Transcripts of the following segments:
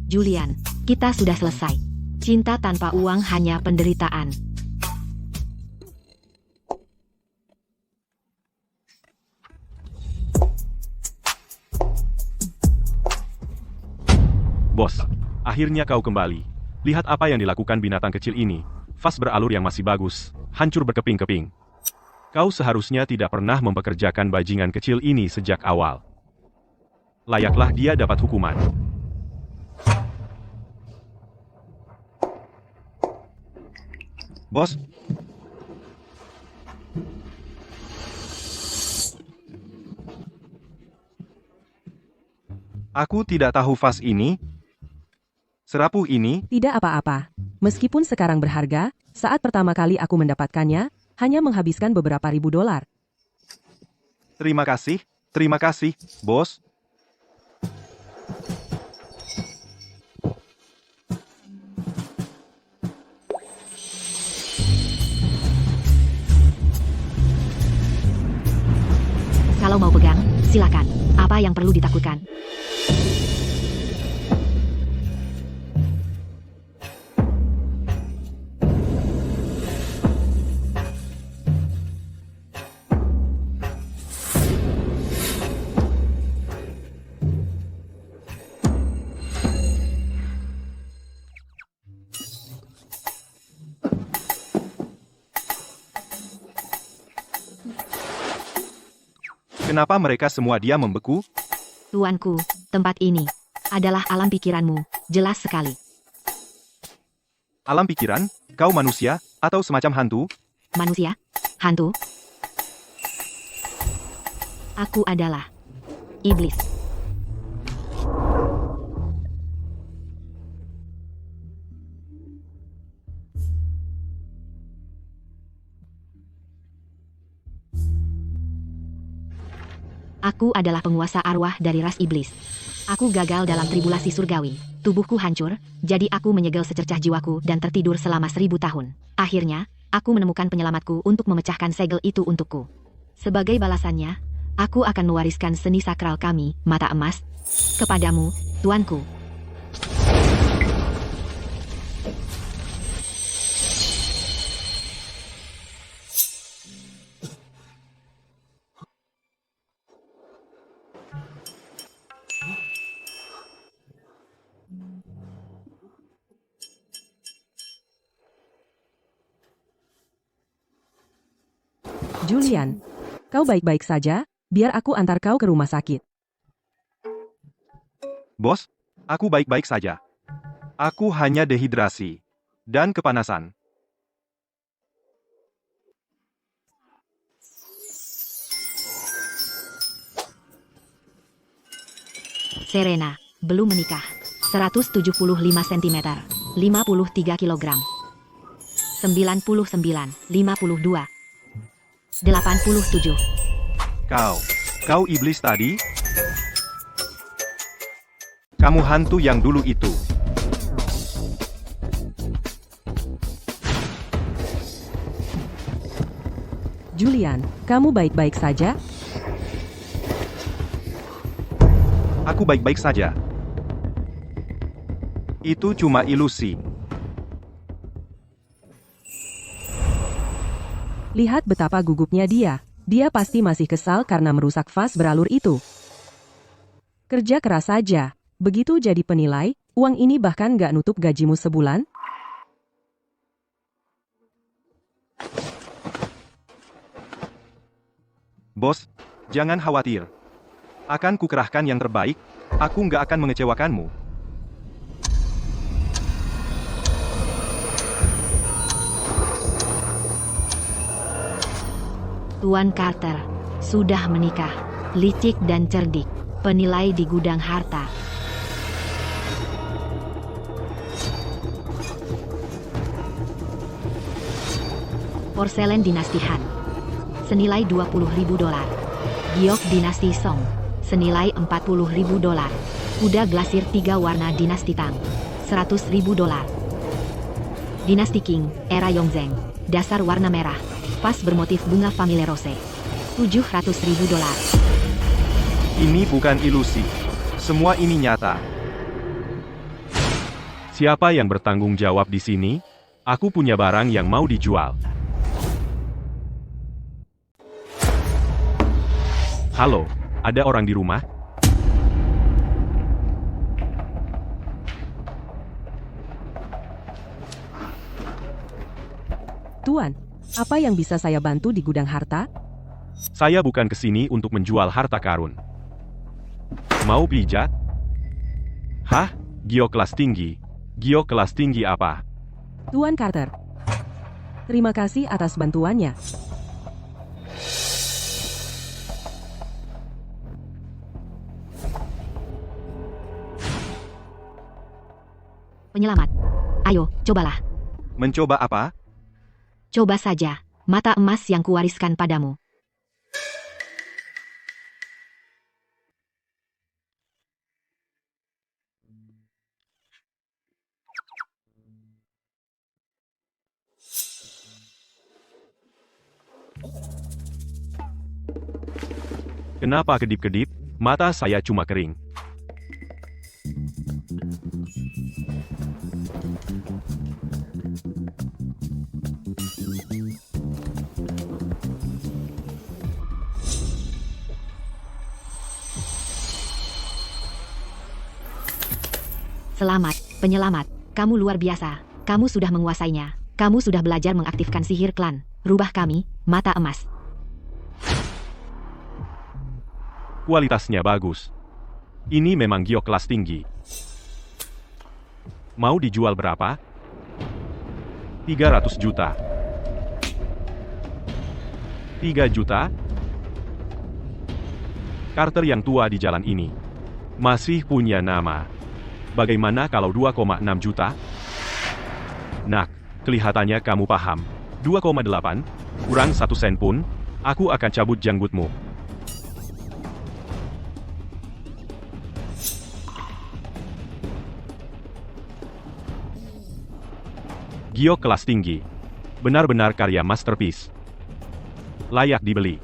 Julian, kita sudah selesai. Cinta tanpa uang hanya penderitaan. Bos, akhirnya kau kembali. Lihat apa yang dilakukan binatang kecil ini. Vas beralur yang masih bagus, hancur berkeping-keping. Kau seharusnya tidak pernah mempekerjakan bajingan kecil ini sejak awal. Layaklah dia dapat hukuman. Bos, aku tidak tahu vas ini. Serapuh ini, Tidak apa-apa. Meskipun sekarang berharga, saat pertama kali aku mendapatkannya, hanya menghabiskan beberapa ribu dolar. terima kasih, bos. Kalau mau pegang, silakan. Apa yang perlu ditakutkan? Kenapa mereka semua diam membeku? Tuanku, tempat ini adalah alam pikiranmu, jelas sekali. Alam pikiran? Kau manusia? Atau semacam hantu? Manusia? Hantu? Aku adalah iblis. Aku adalah penguasa arwah dari ras iblis. Aku gagal dalam tribulasi surgawi. Tubuhku hancur, jadi aku menyegel secercah jiwaku dan tertidur selama 1000 tahun. Akhirnya, aku menemukan penyelamatku untuk memecahkan segel itu untukku. Sebagai balasannya, aku akan mewariskan seni sakral kami, mata emas, kepadamu, tuanku. Julian, kau baik-baik saja? Biar aku antar kau ke rumah sakit. Bos, aku baik-baik saja. Aku hanya dehidrasi dan kepanasan. Serena, belum menikah. 175 cm, 53 kg. 99, 52. 87. Kau iblis tadi? Kamu hantu yang dulu itu. Julian, kamu baik-baik saja? Aku baik-baik saja. Itu cuma ilusi. Lihat betapa gugupnya dia. Dia pasti masih kesal karena merusak vas beralur itu. Kerja keras saja. Begitu jadi penilai, uang ini bahkan gak nutup gajimu sebulan? Bos, jangan khawatir. Akan kukerahkan yang terbaik, aku nggak akan mengecewakanmu. Tuan Carter sudah menikah, licik dan cerdik, penilai di gudang harta. Porselen dinasti Han, senilai 20.000 dolar. Giok dinasti Song, senilai 40.000 dolar. Kuda glasir 3 warna dinasti Tang, 100.000 dolar. Dinasti Qing, era Yongzheng, dasar warna merah, vas bermotif bunga Famille Rose, 700.000 dolar. Ini bukan ilusi. Semua ini nyata. Siapa yang bertanggung jawab di sini? Aku punya barang yang mau dijual. Halo, ada orang di rumah? Tuan, apa yang bisa saya bantu di gudang harta? Saya bukan kesini untuk menjual harta karun. Mau pijat? Hah? Giok kelas tinggi? Giok kelas tinggi apa? Tuan Carter. Terima kasih atas bantuannya. Penyelamat. Ayo, cobalah. Mencoba apa? Coba saja. Mata emas yang kuwariskan padamu. Kenapa kedip-kedip? Mata saya cuma kering. Selamat, penyelamat. Kamu luar biasa. Kamu sudah menguasainya. Kamu sudah belajar mengaktifkan sihir klan. Rubah kami, mata emas. Kualitasnya bagus. Ini memang giok kelas tinggi. Mau dijual berapa? 300 juta. 3 juta? Carter yang tua di jalan ini masih punya nama. Bagaimana kalau 2,6 juta? Nah, kelihatannya kamu paham. 2,8, kurang 1 sen pun, aku akan cabut janggutmu. Giok kelas tinggi. Benar-benar karya masterpiece. Layak dibeli.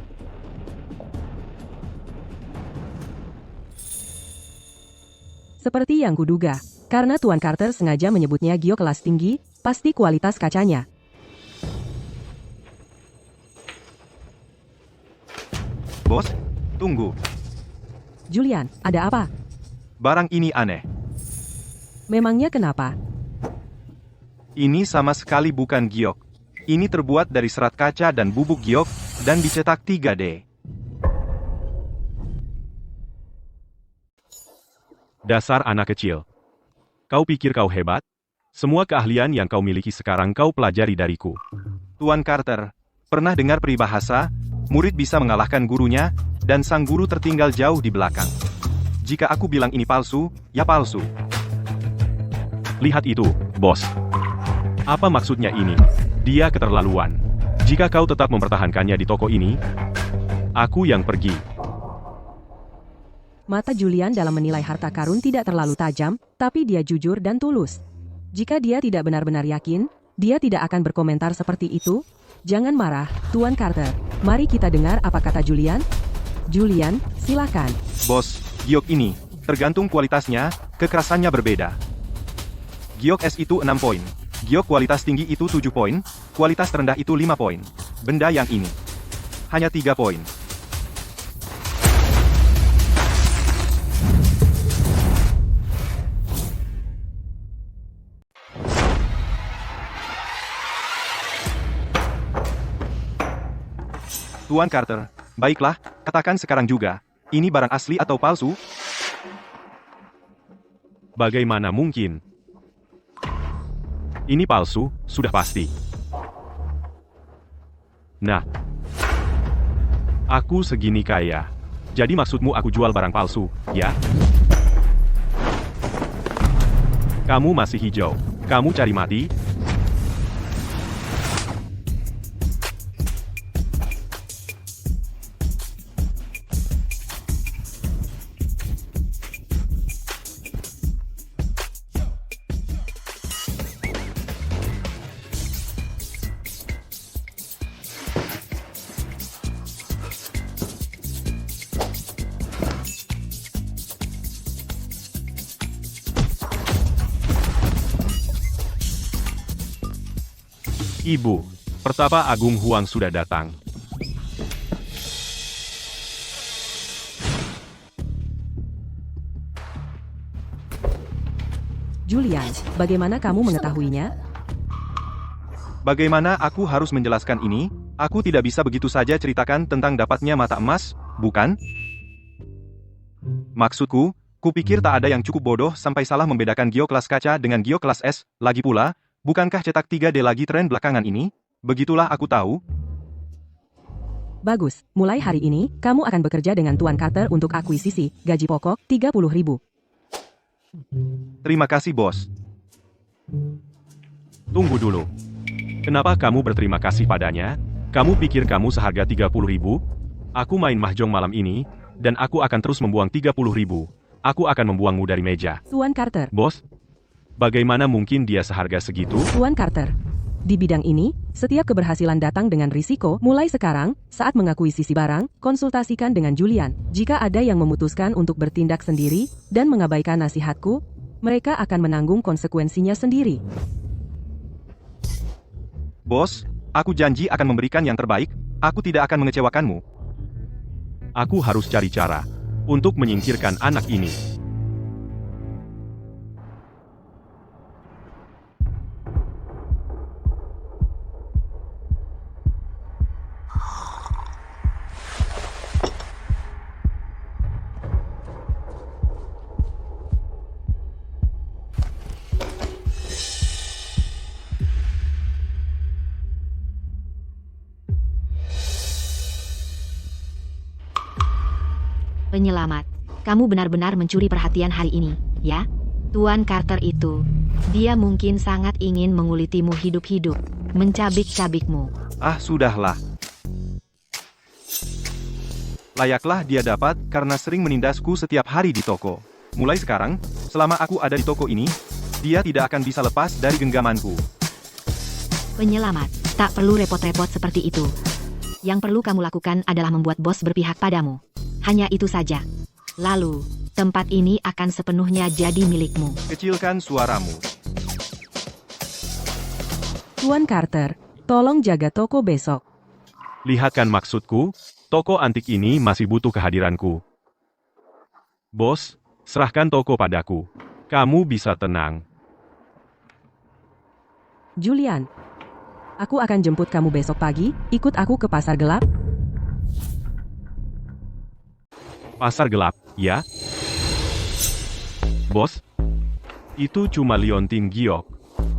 Seperti yang kuduga, karena Tuan Carter sengaja menyebutnya giok kelas tinggi, pasti kualitas kacanya. Bos, tunggu. Julian, ada apa? Barang ini aneh. Memangnya kenapa? Ini sama sekali bukan giok. Ini terbuat dari serat kaca dan bubuk giok, dan dicetak 3D. Dasar anak kecil. Kau pikir kau hebat? Semua keahlian yang kau miliki sekarang kau pelajari dariku. Tuan Carter, pernah dengar peribahasa, murid bisa mengalahkan gurunya, dan sang guru tertinggal jauh di belakang. Jika aku bilang ini palsu, ya palsu. Lihat itu, bos. Apa maksudnya ini? Dia keterlaluan. Jika kau tetap mempertahankannya di toko ini, aku yang pergi. Mata Julian dalam menilai harta karun tidak terlalu tajam, tapi dia jujur dan tulus. Jika dia tidak benar-benar yakin, dia tidak akan berkomentar seperti itu. Jangan marah, Tuan Carter. Mari kita dengar apa kata Julian. Julian, silakan. Bos, giok ini, tergantung kualitasnya, kekerasannya berbeda. Giok S itu 6 poin. Giok kualitas tinggi itu 7 poin, kualitas terendah itu 5 poin. Benda yang ini hanya 3 poin. Tuan Carter, baiklah, katakan sekarang juga, ini barang asli atau palsu? Bagaimana mungkin? Ini palsu, sudah pasti. Nah, aku segini kaya. Jadi maksudmu aku jual barang palsu, ya? Kamu masih hijau. Kamu cari mati? Ibu, Pertapa Agung Huang sudah datang. Julian, bagaimana kamu mengetahuinya? Bagaimana aku harus menjelaskan ini? Aku tidak bisa begitu saja ceritakan tentang dapatnya mata emas, bukan? Maksudku, kupikir tak ada yang cukup bodoh sampai salah membedakan Gio kelas kaca dengan Gio kelas es. Lagi pula, bukankah cetak 3D lagi tren belakangan ini? Begitulah aku tahu. Bagus, mulai hari ini, kamu akan bekerja dengan Tuan Carter untuk akuisisi, gaji pokok, 30.000. Terima kasih, bos. Tunggu dulu. Kenapa kamu berterima kasih padanya? Kamu pikir kamu seharga 30.000? Aku main mahjong malam ini, dan aku akan terus membuang 30.000. Aku akan membuangmu dari meja. Tuan Carter. Bos, bagaimana mungkin dia seharga segitu? Tuan Carter. Di bidang ini, setiap keberhasilan datang dengan risiko. Mulai sekarang, saat mengakuisisi barang, konsultasikan dengan Julian. Jika ada yang memutuskan untuk bertindak sendiri dan mengabaikan nasihatku, mereka akan menanggung konsekuensinya sendiri. Bos, aku janji akan memberikan yang terbaik. Aku tidak akan mengecewakanmu. Aku harus cari cara untuk menyingkirkan anak ini. Penyelamat, kamu benar-benar mencuri perhatian hari ini, ya? Tuan Carter itu, dia mungkin sangat ingin mengulitimu hidup-hidup, mencabik-cabikmu. Ah, sudahlah. Layaklah dia dapat karena sering menindasku setiap hari di toko. Mulai sekarang, selama aku ada di toko ini, dia tidak akan bisa lepas dari genggamanku. Penyelamat, tak perlu repot-repot seperti itu. Yang perlu kamu lakukan adalah membuat bos berpihak padamu. Hanya itu saja. Lalu, tempat ini akan sepenuhnya jadi milikmu. Kecilkan suaramu. Tuan Carter, tolong jaga toko besok. Lihatkan maksudku, toko antik ini masih butuh kehadiranku. Bos, serahkan toko padaku. Kamu bisa tenang. Julian, aku akan jemput kamu besok pagi, ikut aku ke pasar gelap. Pasar gelap, ya? Bos, itu cuma liontin giok,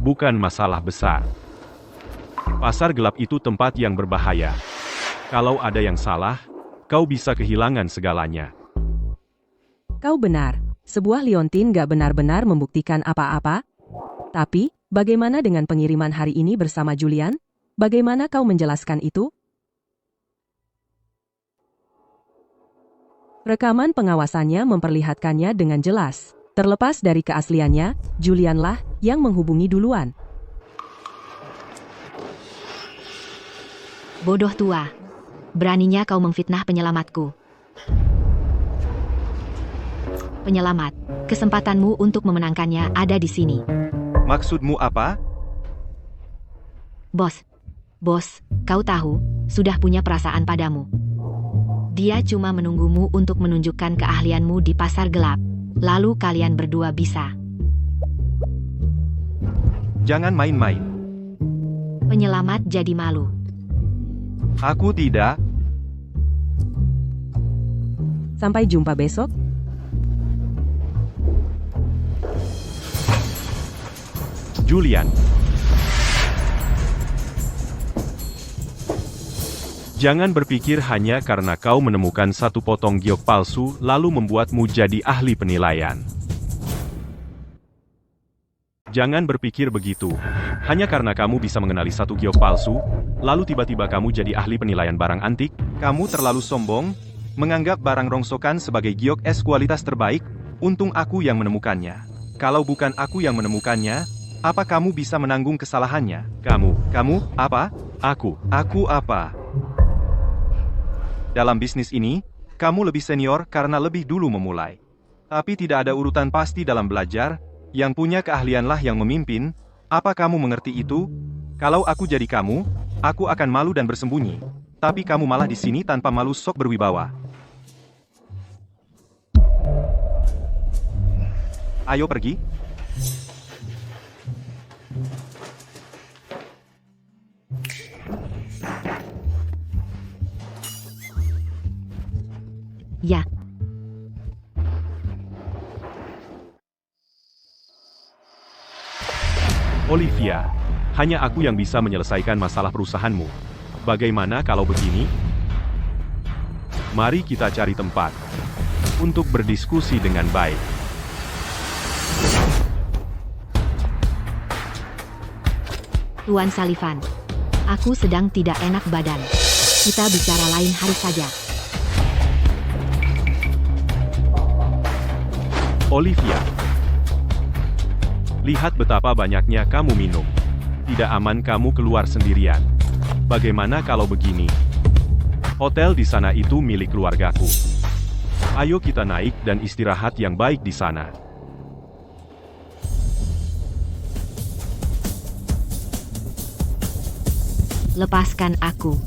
bukan masalah besar. Pasar gelap itu tempat yang berbahaya. Kalau ada yang salah, kau bisa kehilangan segalanya. Kau benar, sebuah liontin gak benar-benar membuktikan apa-apa. Tapi, bagaimana dengan pengiriman hari ini bersama Julian? Bagaimana kau menjelaskan itu? Rekaman pengawasannya memperlihatkannya dengan jelas. Terlepas dari keasliannya, Julianlah yang menghubungi duluan. Bodoh tua. Beraninya kau memfitnah penyelamatku. Penyelamat, kesempatanmu untuk memenangkannya ada di sini. Maksudmu apa? Bos, kau tahu, sudah punya perasaan padamu. Dia cuma menunggumu untuk menunjukkan keahlianmu di pasar gelap. Lalu kalian berdua bisa. Jangan main-main. Penyelamat jadi malu. Aku tidak. Sampai jumpa besok. Julian. Jangan berpikir hanya karena kau menemukan satu potong giok palsu lalu membuatmu jadi ahli penilaian. Jangan berpikir begitu. Hanya karena kamu bisa mengenali satu giok palsu, lalu tiba-tiba kamu jadi ahli penilaian barang antik. Kamu terlalu sombong, menganggap barang rongsokan sebagai giok es kualitas terbaik. Untung aku yang menemukannya. Kalau bukan aku yang menemukannya, apa kamu bisa menanggung kesalahannya? Kamu, apa? Aku apa? Dalam bisnis ini, kamu lebih senior karena lebih dulu memulai. Tapi tidak ada urutan pasti dalam belajar, yang punya keahlianlah yang memimpin. Apa kamu mengerti itu? Kalau aku jadi kamu, aku akan malu dan bersembunyi. Tapi kamu malah di sini tanpa malu sok berwibawa. Ayo pergi. Ya, Olivia, hanya aku yang bisa menyelesaikan masalah perusahaanmu. Bagaimana kalau begini? Mari kita cari tempat untuk berdiskusi dengan baik. Tuan Sullivan. Aku sedang tidak enak badan. Kita bicara lain hari saja. Olivia, lihat betapa banyaknya kamu minum. Tidak aman kamu keluar sendirian. Bagaimana kalau begini? Hotel di sana itu milik keluargaku. Ayo kita naik dan istirahat yang baik di sana. Lepaskan aku.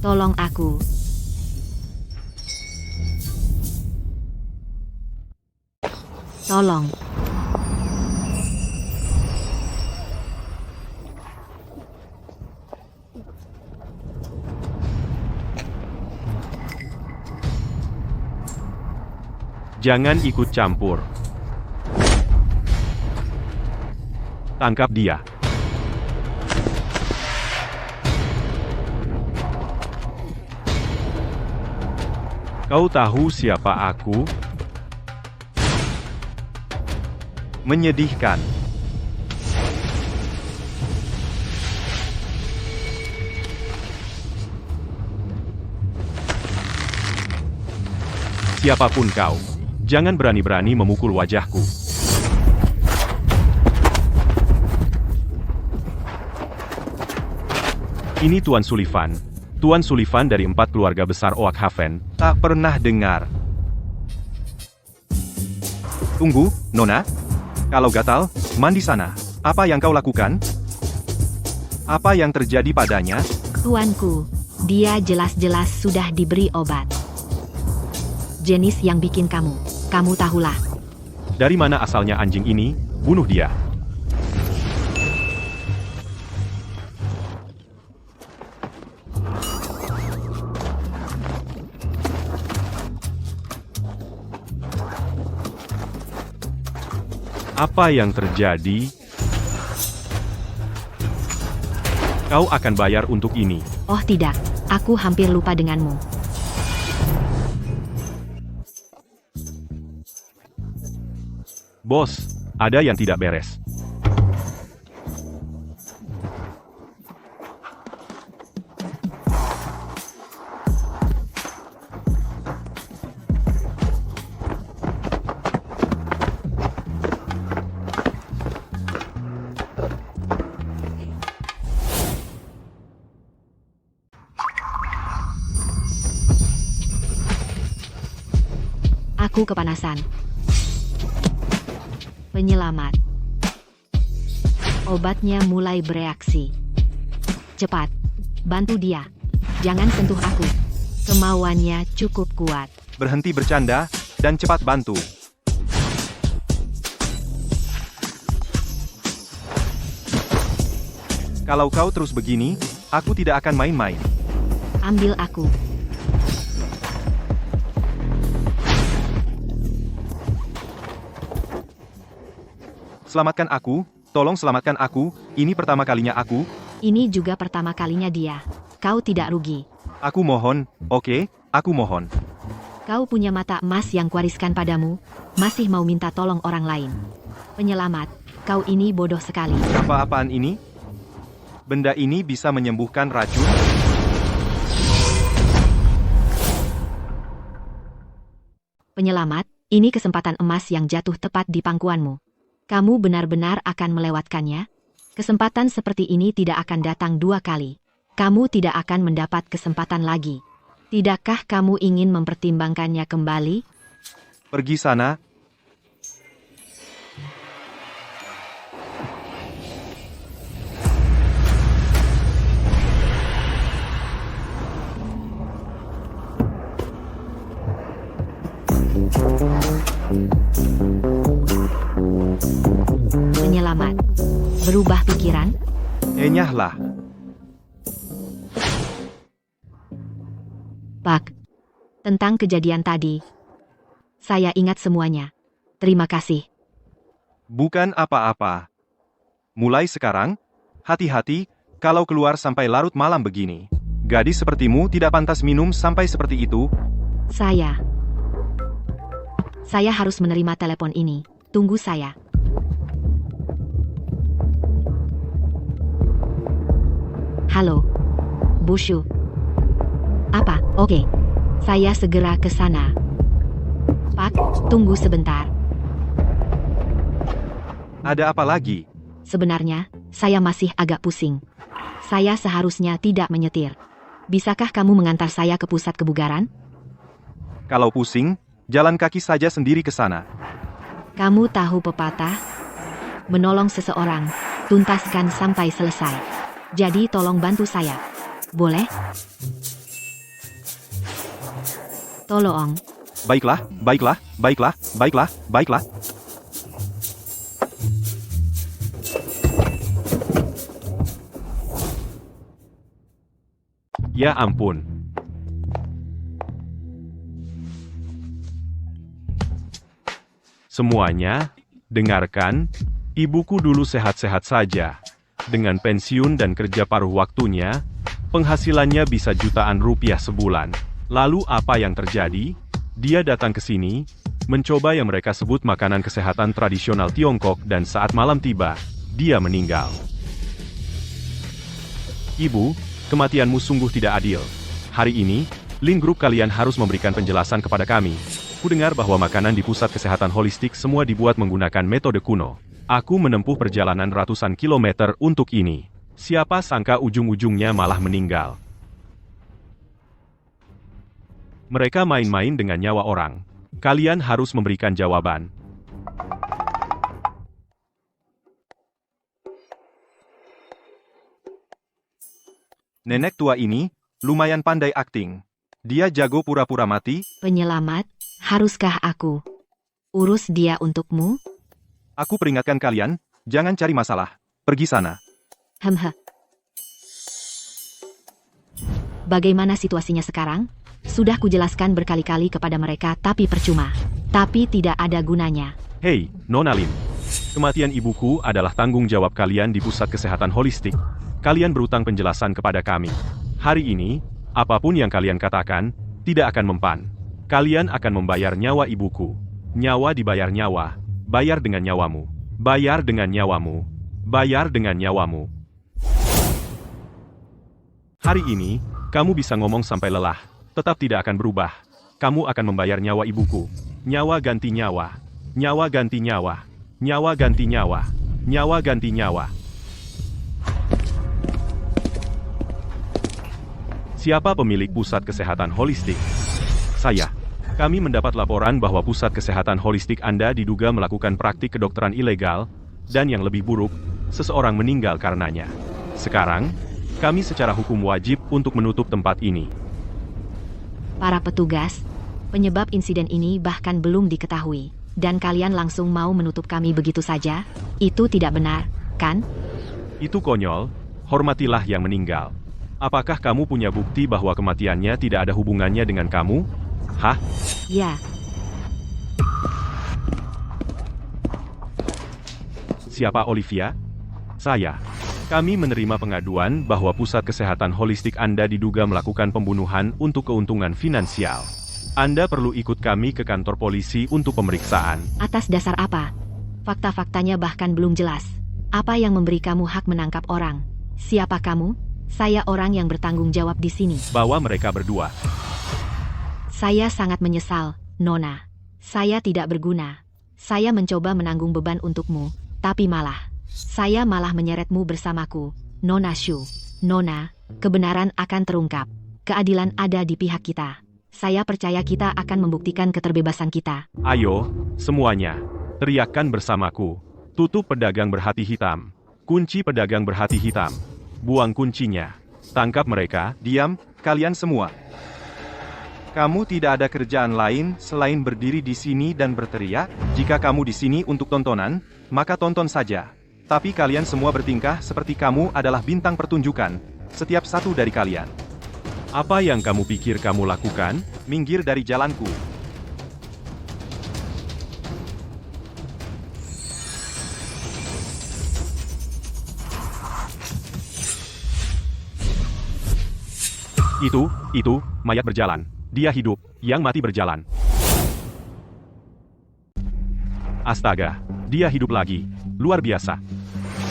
Tolong aku. Tolong. Jangan ikut campur. Tangkap dia. Kau tahu siapa aku? Menyedihkan. Siapapun kau, jangan berani-berani memukul wajahku. Ini Tuan Sullivan. Tuan Sullivan dari 4 keluarga besar Oakhaven. Tak pernah dengar. Tunggu, Nona. Kalau gatal, mandi sana. Apa yang kau lakukan? Apa yang terjadi padanya? Tuanku, dia jelas-jelas sudah diberi obat. Jenis yang bikin kamu tahulah. Dari mana asalnya anjing ini? Bunuh dia. Apa yang terjadi? Kau akan bayar untuk ini. Oh tidak, aku hampir lupa denganmu. Bos, ada yang tidak beres. Aku kepanasan. Penyelamat. Obatnya mulai bereaksi. Cepat, bantu dia. Jangan sentuh aku. Kemauannya cukup kuat. Berhenti bercanda, dan cepat bantu. Kalau kau terus begini, aku tidak akan main-main. Ambil aku. Selamatkan aku, tolong selamatkan aku, ini pertama kalinya aku. Ini juga pertama kalinya dia. Kau tidak rugi. Aku mohon, oke, aku mohon. Kau punya mata emas yang kuwariskan padamu, masih mau minta tolong orang lain. Penyelamat, kau ini bodoh sekali. Apa-apaan ini? Benda ini bisa menyembuhkan racun? Penyelamat, ini kesempatan emas yang jatuh tepat di pangkuanmu. Kamu benar-benar akan melewatkannya? Kesempatan seperti ini tidak akan datang 2 kali. Kamu tidak akan mendapat kesempatan lagi. Tidakkah kamu ingin mempertimbangkannya kembali? Pergi sana. Penyelamat. Berubah pikiran? Enyahlah. Pak. Tentang kejadian tadi. Saya ingat semuanya. Terima kasih. Bukan apa-apa. Mulai sekarang, hati-hati kalau keluar sampai larut malam begini. Gadis sepertimu tidak pantas minum sampai seperti itu. Saya harus menerima telepon ini. Tunggu saya. Halo. Bushu. Apa? Oke. Saya segera ke sana. Pak, tunggu sebentar. Ada apa lagi? Sebenarnya, saya masih agak pusing. Saya seharusnya tidak menyetir. Bisakah kamu mengantar saya ke pusat kebugaran? Kalau pusing, jalan kaki saja sendiri ke sana. Kamu tahu pepatah? Menolong seseorang, tuntaskan sampai selesai. Jadi tolong bantu saya. Boleh? Tolong. Baiklah, baiklah, baiklah, baiklah, baiklah. Ya ampun. Semuanya, dengarkan, ibuku dulu sehat-sehat saja. Dengan pensiun dan kerja paruh waktunya, penghasilannya bisa jutaan rupiah sebulan. Lalu apa yang terjadi? Dia datang ke sini, mencoba yang mereka sebut makanan kesehatan tradisional Tiongkok dan saat malam tiba, dia meninggal. Ibu, kematianmu sungguh tidak adil. Hari ini, Lin Group kalian harus memberikan penjelasan kepada kami. Kudengar bahwa makanan di pusat kesehatan holistik semua dibuat menggunakan metode kuno. Aku menempuh perjalanan ratusan kilometer untuk ini. Siapa sangka ujung-ujungnya malah meninggal. Mereka main-main dengan nyawa orang. Kalian harus memberikan jawaban. Nenek tua ini, lumayan pandai akting. Dia jago pura-pura mati. Penyelamat, haruskah aku urus dia untukmu? Aku peringatkan kalian, jangan cari masalah. Pergi sana. Hemhe. Bagaimana situasinya sekarang? Sudah kujelaskan berkali-kali kepada mereka tapi percuma. Tapi tidak ada gunanya. Hei, Nona Lin. Kematian ibuku adalah tanggung jawab kalian di pusat kesehatan holistik. Kalian berutang penjelasan kepada kami. Hari ini, apapun yang kalian katakan, tidak akan mempan. Kalian akan membayar nyawa ibuku. Nyawa dibayar nyawa. Bayar dengan nyawamu. Bayar dengan nyawamu. Bayar dengan nyawamu. Hari ini, kamu bisa ngomong sampai lelah. Tetap tidak akan berubah. Kamu akan membayar nyawa ibuku. Nyawa ganti nyawa. Nyawa ganti nyawa. Nyawa ganti nyawa. Nyawa ganti nyawa. Siapa pemilik pusat kesehatan holistik? Saya. Kami mendapat laporan bahwa pusat kesehatan holistik Anda diduga melakukan praktik kedokteran ilegal, dan yang lebih buruk, seseorang meninggal karenanya. Sekarang, kami secara hukum wajib untuk menutup tempat ini. Para petugas, penyebab insiden ini bahkan belum diketahui. Dan kalian langsung mau menutup kami begitu saja? Itu tidak benar, kan? Itu konyol, hormatilah yang meninggal. Apakah kamu punya bukti bahwa kematiannya tidak ada hubungannya dengan kamu? Hah? Ya, Siapa Olivia? Saya. Kami menerima pengaduan bahwa pusat kesehatan holistik Anda diduga melakukan pembunuhan untuk keuntungan finansial. Anda perlu ikut kami ke kantor polisi untuk pemeriksaan. atas dasar apa? Fakta-faktanya bahkan belum jelas. Apa yang memberi kamu hak menangkap orang? Siapa kamu? Saya orang yang bertanggung jawab di sini. Bawa mereka berdua. Saya sangat menyesal, Nona. Saya tidak berguna. Saya mencoba menanggung beban untukmu, tapi saya malah menyeretmu bersamaku, Nona Shu. Nona, kebenaran akan terungkap. Keadilan ada di pihak kita. Saya percaya kita akan membuktikan keterbebasan kita. Ayo, semuanya. Teriakkan bersamaku. Tutup pedagang berhati hitam. Kunci pedagang berhati hitam. Buang kuncinya. Tangkap mereka. Diam, kalian semua. Kamu tidak ada kerjaan lain selain berdiri di sini dan berteriak. Jika kamu di sini untuk tontonan, maka tonton saja. Tapi kalian semua bertingkah seperti kamu adalah bintang pertunjukan. Setiap satu dari kalian. Apa yang kamu pikir kamu lakukan? Minggir dari jalanku. Itu, mayat berjalan. Dia hidup, yang mati berjalan. Astaga, dia hidup lagi. Luar biasa.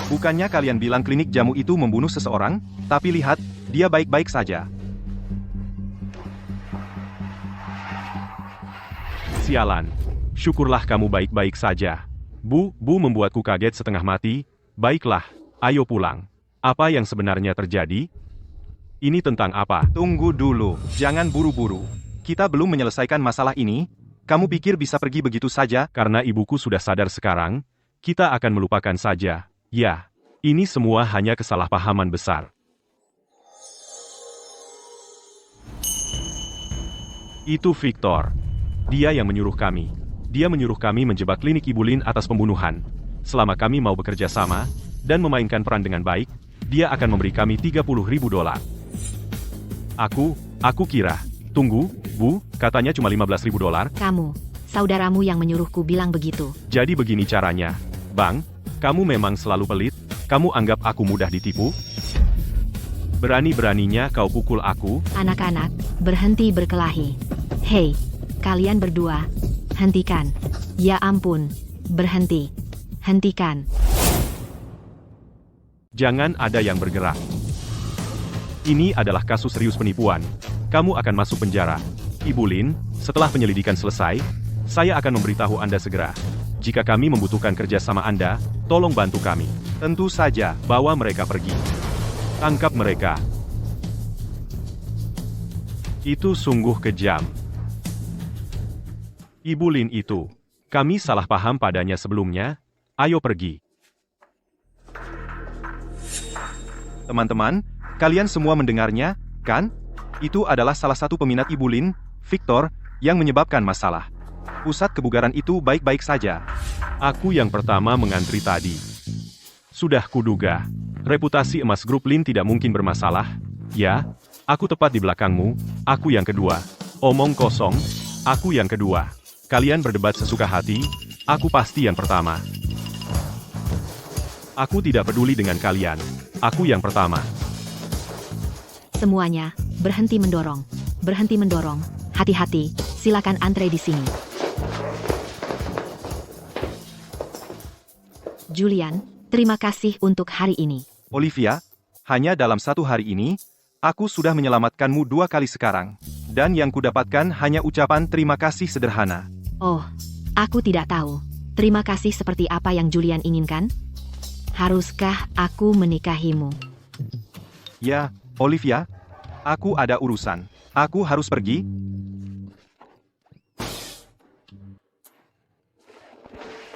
Bukannya kalian bilang klinik jamu itu membunuh seseorang? Tapi lihat, dia baik-baik saja. Sialan. Syukurlah kamu baik-baik saja. Bu membuatku kaget setengah mati. Baiklah, ayo pulang. Apa yang sebenarnya terjadi? Ini tentang apa? Tunggu dulu, jangan buru-buru. Kita belum menyelesaikan masalah ini. Kamu pikir bisa pergi begitu saja? Karena ibuku sudah sadar sekarang, kita akan melupakan saja. Ya, ini semua hanya kesalahpahaman besar. Itu Victor. Dia yang menyuruh kami. Dia menyuruh kami menjebak klinik Ibu Lin atas pembunuhan. Selama kami mau bekerja sama, dan memainkan peran dengan baik, dia akan memberi kami $30.000. Aku kira. Tunggu, Bu, katanya cuma $15.000. Kamu, saudaramu yang menyuruhku bilang begitu. Jadi begini caranya. Bang, kamu memang selalu pelit? Kamu anggap aku mudah ditipu? Berani-beraninya kau pukul aku? Anak-anak, berhenti berkelahi. Hei, kalian berdua, hentikan. Ya ampun, berhenti. Hentikan. Jangan ada yang bergerak. Ini adalah kasus serius penipuan. Kamu akan masuk penjara. Ibu Lin, setelah penyelidikan selesai, saya akan memberitahu Anda segera. Jika kami membutuhkan kerja sama Anda, tolong bantu kami. Tentu saja. Bawa mereka pergi. Tangkap mereka. Itu sungguh kejam. Ibu Lin itu. Kami salah paham padanya sebelumnya. Ayo pergi. Teman-teman, kalian semua mendengarnya, kan? Itu adalah salah satu peminat Ibu Lin, Victor, yang menyebabkan masalah. Pusat kebugaran itu baik-baik saja. Aku yang pertama mengantri tadi. Sudah kuduga. Reputasi emas grup Lin tidak mungkin bermasalah. Ya, aku tepat di belakangmu. Aku yang kedua. Omong kosong. Aku yang kedua. Kalian berdebat sesuka hati. Aku pasti yang pertama. Aku tidak peduli dengan kalian. Aku yang pertama. Semuanya, berhenti mendorong. Berhenti mendorong. Hati-hati, silakan antre di sini. Julian, terima kasih untuk hari ini. Olivia, hanya dalam satu hari ini, aku sudah menyelamatkanmu 2 kali sekarang. Dan yang kudapatkan hanya ucapan terima kasih sederhana. Oh, aku tidak tahu. Terima kasih seperti apa yang Julian inginkan? Haruskah aku menikahimu? Ya, Olivia, aku ada urusan. Aku harus pergi.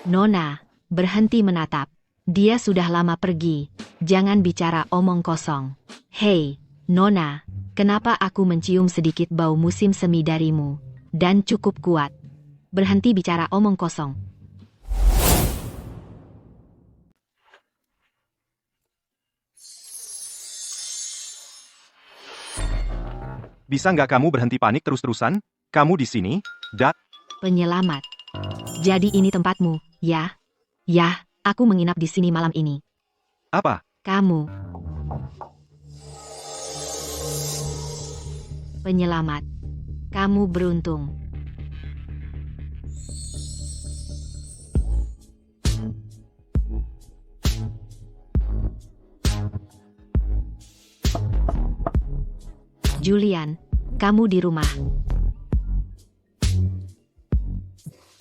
Nona, berhenti menatap. Dia sudah lama pergi. Jangan bicara omong kosong. Hei, Nona, kenapa aku mencium sedikit bau musim semi darimu? Dan cukup kuat. Berhenti bicara omong kosong. Bisa nggak kamu berhenti panik terus-terusan? Kamu di sini, Penyelamat. Jadi ini tempatmu, ya? Ya, aku menginap di sini malam ini. Apa? Kamu. Penyelamat. Kamu beruntung. Julian, kamu di rumah.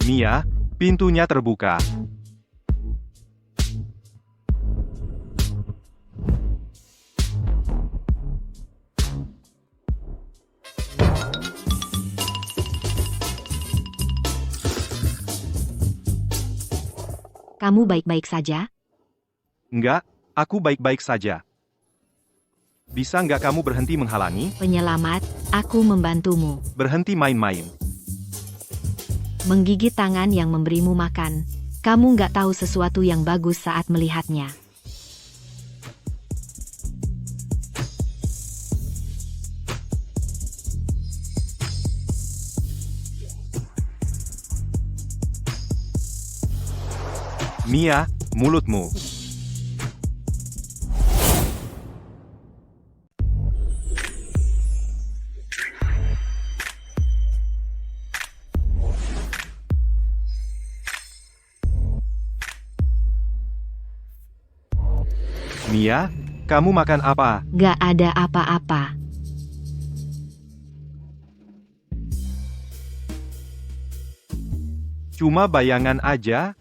Mia, pintunya terbuka. Kamu baik-baik saja? Enggak, aku baik-baik saja. Bisa nggak kamu berhenti menghalangi? Penyelamat, aku membantumu. Berhenti main-main. Menggigit tangan yang memberimu makan. Kamu nggak tahu sesuatu yang bagus saat melihatnya. Mia, mulutmu. Mia, kamu makan apa? Nggak ada apa-apa. Cuma bayangan aja.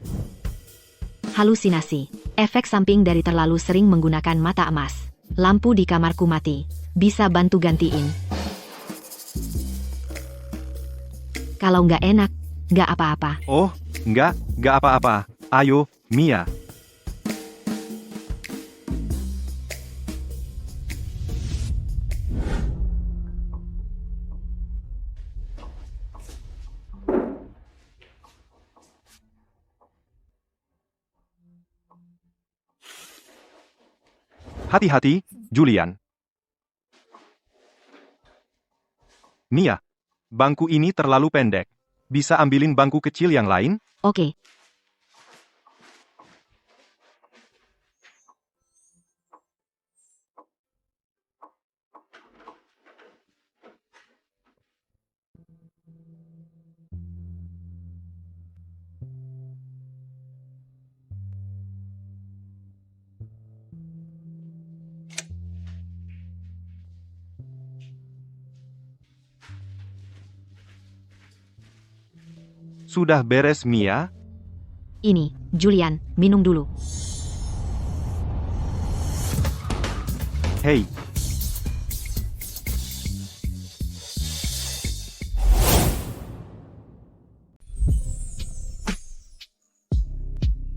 Halusinasi. Efek samping dari terlalu sering menggunakan mata emas. Lampu di kamarku mati. Bisa bantu gantiin. Kalau nggak enak, nggak apa-apa. Oh, nggak apa-apa. Ayo, Mia. Hati-hati, Julian. Mia, bangku ini terlalu pendek. Bisa ambilin bangku kecil yang lain? Oke. Sudah beres, Mia? Ini, Julian, minum dulu. Hei.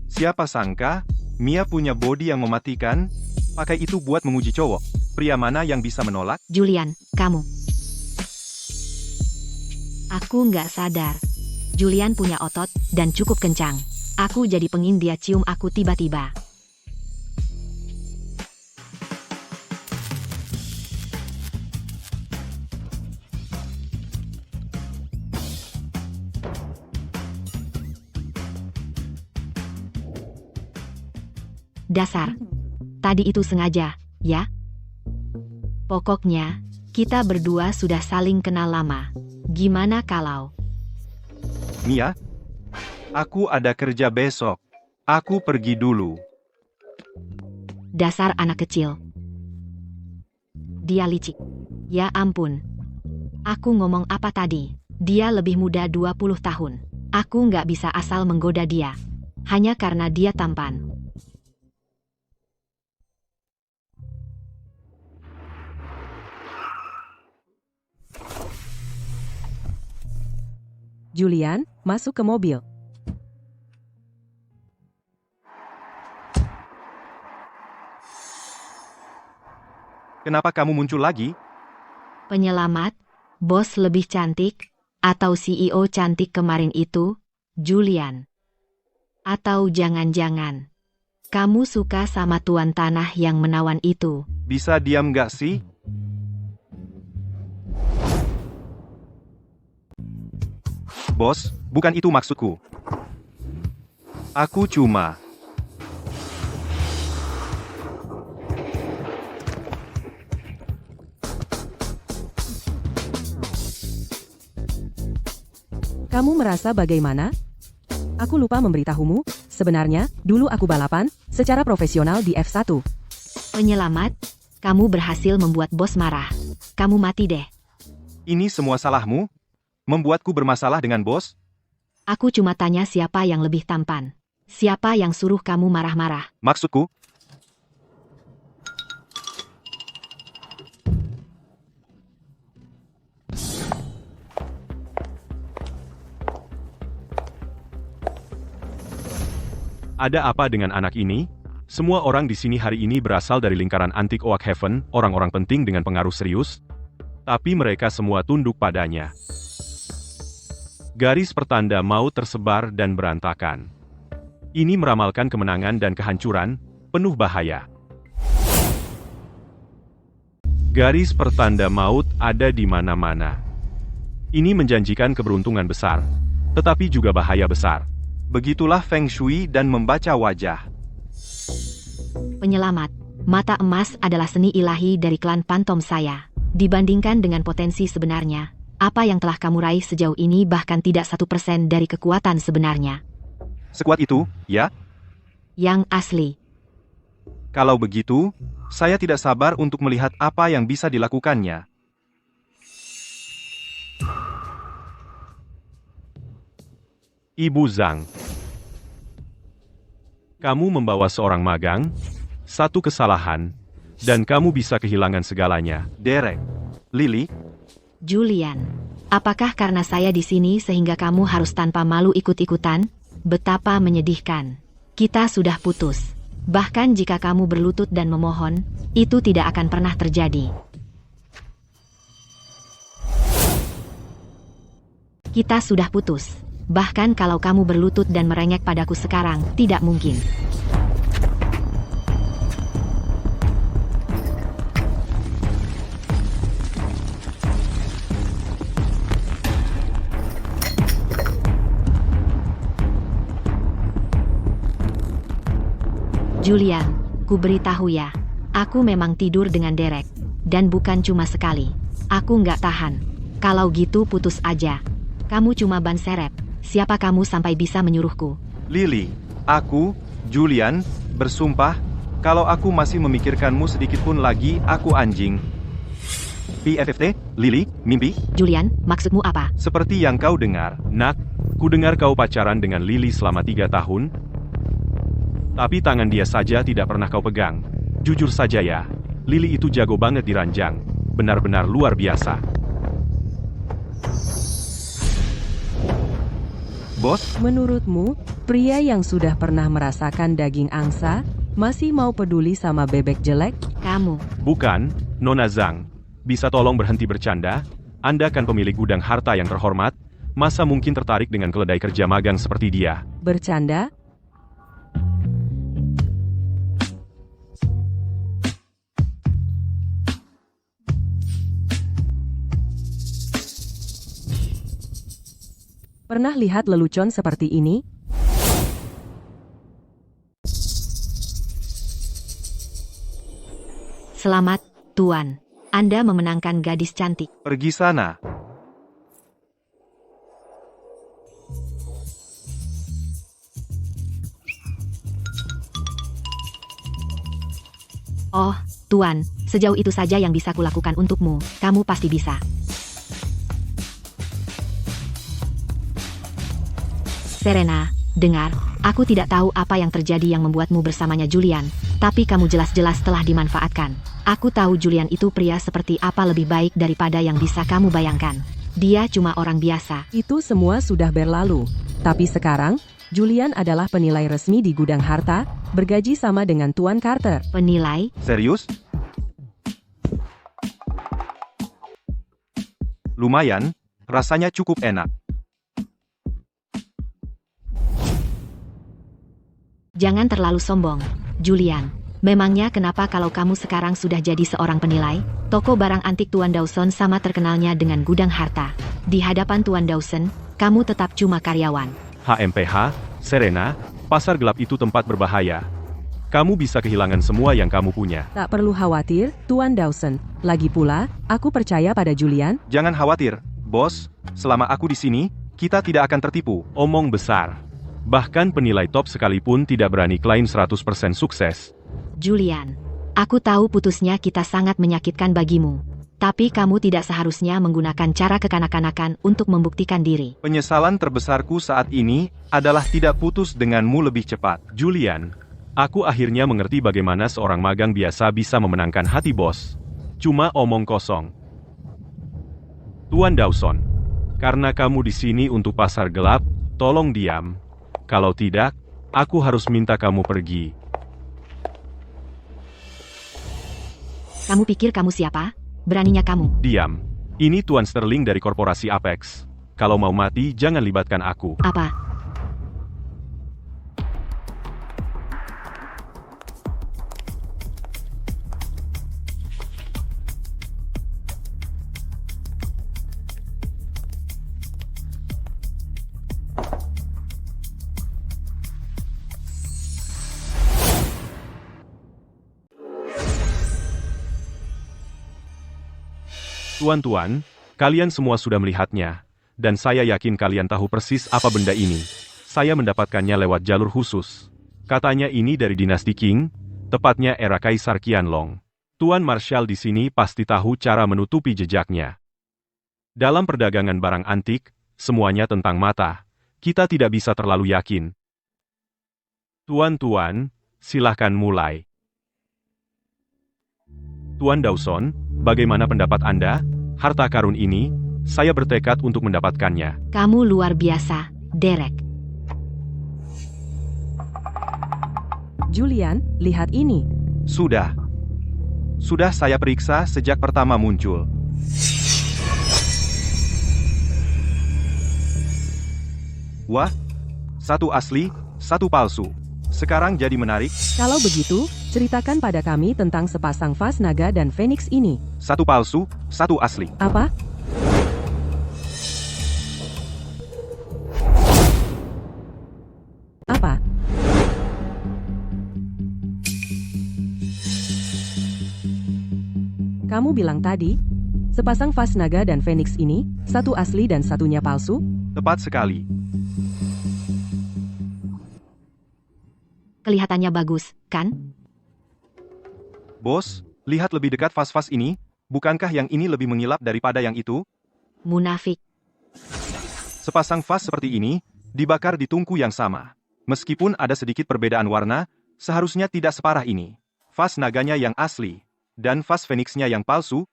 Siapa sangka, Mia punya body yang mematikan? Pakai itu buat menguji cowok. Pria mana yang bisa menolak? Julian, kamu. Aku nggak sadar. Julian punya otot, dan cukup kencang. Aku jadi pengin dia cium aku tiba-tiba. Dasar. Tadi itu sengaja, ya? Pokoknya, kita berdua sudah saling kenal lama. Gimana kalau... Mia? Aku ada kerja besok. Aku pergi dulu. Dasar anak kecil. Dia licik. Ya ampun. Aku ngomong apa tadi? Dia lebih muda 20 tahun. Aku nggak bisa asal menggoda dia. Hanya karena dia tampan. Julian, masuk ke mobil. Kenapa kamu muncul lagi? Penyelamat, bos lebih cantik, atau CEO cantik kemarin itu, Julian. Atau jangan-jangan, kamu suka sama tuan tanah yang menawan itu. Bisa diam nggak sih? Bos, bukan itu maksudku. Aku cuma... Kamu merasa bagaimana? Aku lupa memberitahumu, sebenarnya, dulu aku balapan, secara profesional di F1. Penyelamat, kamu berhasil membuat bos marah. Kamu mati deh. Ini semua salahmu? Membuatku bermasalah dengan bos? Aku cuma tanya siapa yang lebih tampan. Siapa yang suruh kamu marah-marah? Maksudku? Ada apa dengan anak ini? Semua orang di sini hari ini berasal dari lingkaran antik Oak Haven, orang-orang penting dengan pengaruh serius, tapi mereka semua tunduk padanya. Garis pertanda maut tersebar dan berantakan. Ini meramalkan kemenangan dan kehancuran, penuh bahaya. Garis pertanda maut ada di mana-mana. Ini menjanjikan keberuntungan besar, tetapi juga bahaya besar. Begitulah Feng Shui dan membaca wajah. Penyelamat, mata emas adalah seni ilahi dari klan Pantom saya. Dibandingkan dengan potensi sebenarnya, apa yang telah kamu raih sejauh ini bahkan tidak 1% dari kekuatan sebenarnya. Sekuat itu, ya? Yang asli. Kalau begitu, saya tidak sabar untuk melihat apa yang bisa dilakukannya. Ibu Zhang. Kamu membawa seorang magang, satu kesalahan, dan kamu bisa kehilangan segalanya. Derek. Lily. Julian, apakah karena saya di sini sehingga kamu harus tanpa malu ikut-ikutan? Betapa menyedihkan. Kita sudah putus. Bahkan jika kamu berlutut dan memohon, itu tidak akan pernah terjadi. Kita sudah putus. Bahkan kalau kamu berlutut dan merengek padaku sekarang, tidak mungkin. Julian, ku beritahu ya, aku memang tidur dengan Derek. Dan bukan cuma sekali. Aku nggak tahan. Kalau gitu putus aja. Kamu cuma ban serep. Siapa kamu sampai bisa menyuruhku? Lily. Aku, Julian, bersumpah, kalau aku masih memikirkanmu sedikit pun lagi, aku anjing. PFFT, Lily, mimpi? Julian, maksudmu apa? Seperti yang kau dengar. Nak, ku dengar kau pacaran dengan Lily selama 3 tahun. Tapi tangan dia saja tidak pernah kau pegang. Jujur saja ya, Lily itu jago banget di ranjang. Benar-benar luar biasa. Bos, Menurutmu, pria yang sudah pernah merasakan daging angsa, masih mau peduli sama bebek jelek? Kamu. Bukan, Nona Zhang. Bisa tolong berhenti bercanda? Anda kan pemilik gudang harta yang terhormat. Masa mungkin tertarik dengan keledai kerja magang seperti dia? Bercanda? Pernah lihat lelucon seperti ini? Selamat, Tuan. Anda memenangkan gadis cantik. pergi sana. Oh, Tuan, sejauh itu saja yang bisa kulakukan untukmu. Kamu pasti bisa. Serena, dengar, aku tidak tahu apa yang terjadi yang membuatmu bersamanya Julian, tapi kamu jelas-jelas telah dimanfaatkan. Aku tahu Julian itu pria seperti apa lebih baik daripada yang bisa kamu bayangkan. Dia cuma orang biasa. Itu semua sudah berlalu. Tapi sekarang, Julian adalah penilai resmi di gudang harta, bergaji sama dengan Tuan Carter. Penilai? Serius? Lumayan, rasanya cukup enak. Jangan terlalu sombong, Julian. Memangnya kenapa kalau kamu sekarang sudah jadi seorang penilai? Toko barang antik Tuan Dawson sama terkenalnya dengan gudang harta. Di hadapan Tuan Dawson, kamu tetap cuma karyawan. HMPH, Serena, pasar gelap itu tempat berbahaya. Kamu bisa kehilangan semua yang kamu punya. Tak perlu khawatir, Tuan Dawson. Lagi pula, aku percaya pada Julian. Jangan khawatir, bos. Selama aku di sini, kita tidak akan tertipu. Omong besar. Bahkan penilai top sekalipun tidak berani klaim 100% sukses. Julian, aku tahu putusnya kita sangat menyakitkan bagimu. Tapi kamu tidak seharusnya menggunakan cara kekanak-kanakan untuk membuktikan diri. Penyesalan terbesarku saat ini adalah tidak putus denganmu lebih cepat. Julian, aku akhirnya mengerti bagaimana seorang magang biasa bisa memenangkan hati bos. Cuma omong kosong. Tuan Dawson, karena kamu di sini untuk pasar gelap, tolong diam. Kalau tidak, aku harus minta kamu pergi. Kamu pikir kamu siapa? Beraninya kamu. Diam. Ini Tuan Sterling dari korporasi Apex. Kalau mau mati, jangan libatkan aku. Apa? Tuan-tuan, kalian semua sudah melihatnya. Dan saya yakin kalian tahu persis apa benda ini. Saya mendapatkannya lewat jalur khusus. Katanya ini dari dinasti Qing, tepatnya era Kaisar Qianlong. Tuan Marshal di sini pasti tahu cara menutupi jejaknya. Dalam perdagangan barang antik, semuanya tentang mata. Kita tidak bisa terlalu yakin. Tuan-tuan, silahkan mulai. Tuan Dawson, bagaimana pendapat Anda? Harta karun ini, saya bertekad untuk mendapatkannya. Kamu luar biasa, Derek. Julian, lihat ini. Sudah. Sudah saya periksa sejak pertama muncul. Wah, satu asli, satu palsu. Sekarang jadi menarik. Kalau begitu, ceritakan pada kami tentang sepasang vas naga dan Phoenix ini. Satu palsu, satu asli. Apa? Apa? Kamu bilang tadi, sepasang vas naga dan Phoenix ini, satu asli dan satunya palsu? Tepat sekali. Kelihatannya bagus, kan? Bos, lihat lebih dekat vas-vas ini. Bukankah yang ini lebih mengilap daripada yang itu? Munafik. Sepasang vas seperti ini, dibakar di tungku yang sama. Meskipun ada sedikit perbedaan warna, seharusnya tidak separah ini. Vas naganya yang asli, dan vas Phoenix-nya yang palsu.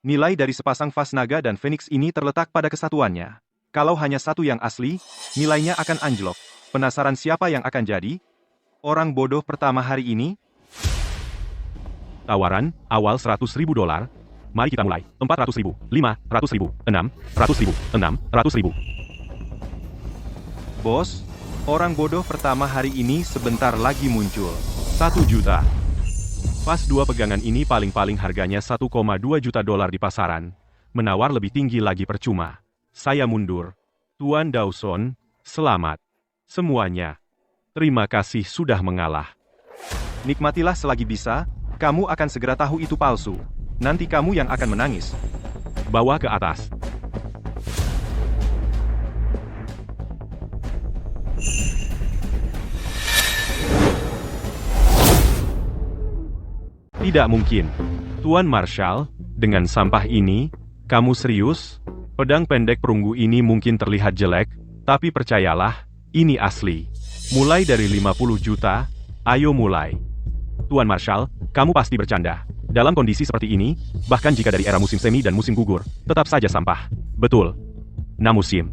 Nilai dari sepasang vas naga dan Phoenix ini terletak pada kesatuannya. Kalau hanya satu yang asli, nilainya akan anjlok. Penasaran siapa yang akan jadi orang bodoh pertama hari ini? Tawaran, awal $100.000. Mari kita mulai. 400.000, 500.000, 600.000, 600.000. Bos, orang bodoh pertama hari ini sebentar lagi muncul. 1 juta. Pas 2 pegangan ini paling-paling harganya $1,2 juta di pasaran. Menawar lebih tinggi lagi percuma. Saya mundur. Tuan Dawson, selamat. Semuanya. Terima kasih sudah mengalah. Nikmatilah selagi bisa, kamu akan segera tahu itu palsu. Nanti kamu yang akan menangis. Bawa ke atas. Tidak mungkin. Tuan Marshal, dengan sampah ini, kamu serius? Pedang pendek perunggu ini mungkin terlihat jelek, tapi percayalah, ini asli. Mulai dari 50 juta, ayo mulai. Tuan Marshal, kamu pasti bercanda. Dalam kondisi seperti ini, bahkan jika dari era musim semi dan musim gugur, tetap saja sampah. Betul. Musim.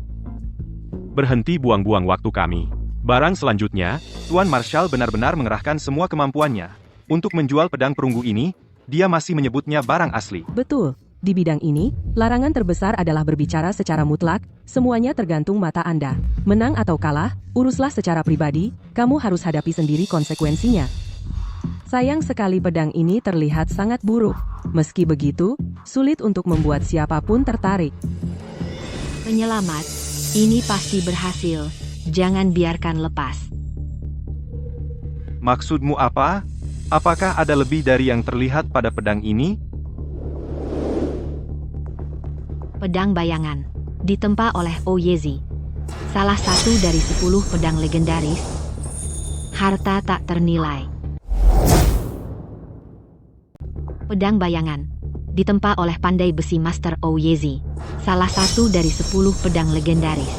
Berhenti buang-buang waktu kami. Barang selanjutnya, Tuan Marshal benar-benar mengerahkan semua kemampuannya. Untuk menjual pedang perunggu ini, dia masih menyebutnya barang asli. Betul. Di bidang ini, larangan terbesar adalah berbicara secara mutlak, semuanya tergantung mata Anda. Menang atau kalah, uruslah secara pribadi, kamu harus hadapi sendiri konsekuensinya. Sayang sekali pedang ini terlihat sangat buruk. Meski begitu, sulit untuk membuat siapapun tertarik. Penyelamat, ini pasti berhasil. Jangan biarkan lepas. Maksudmu apa? Apakah ada lebih dari yang terlihat pada pedang ini? Pedang bayangan. Ditempa oleh Oyezi. Salah satu dari 10 pedang legendaris. Harta tak ternilai. Pedang bayangan. Ditempa oleh pandai besi Master Oyezi. Salah satu dari 10 pedang legendaris.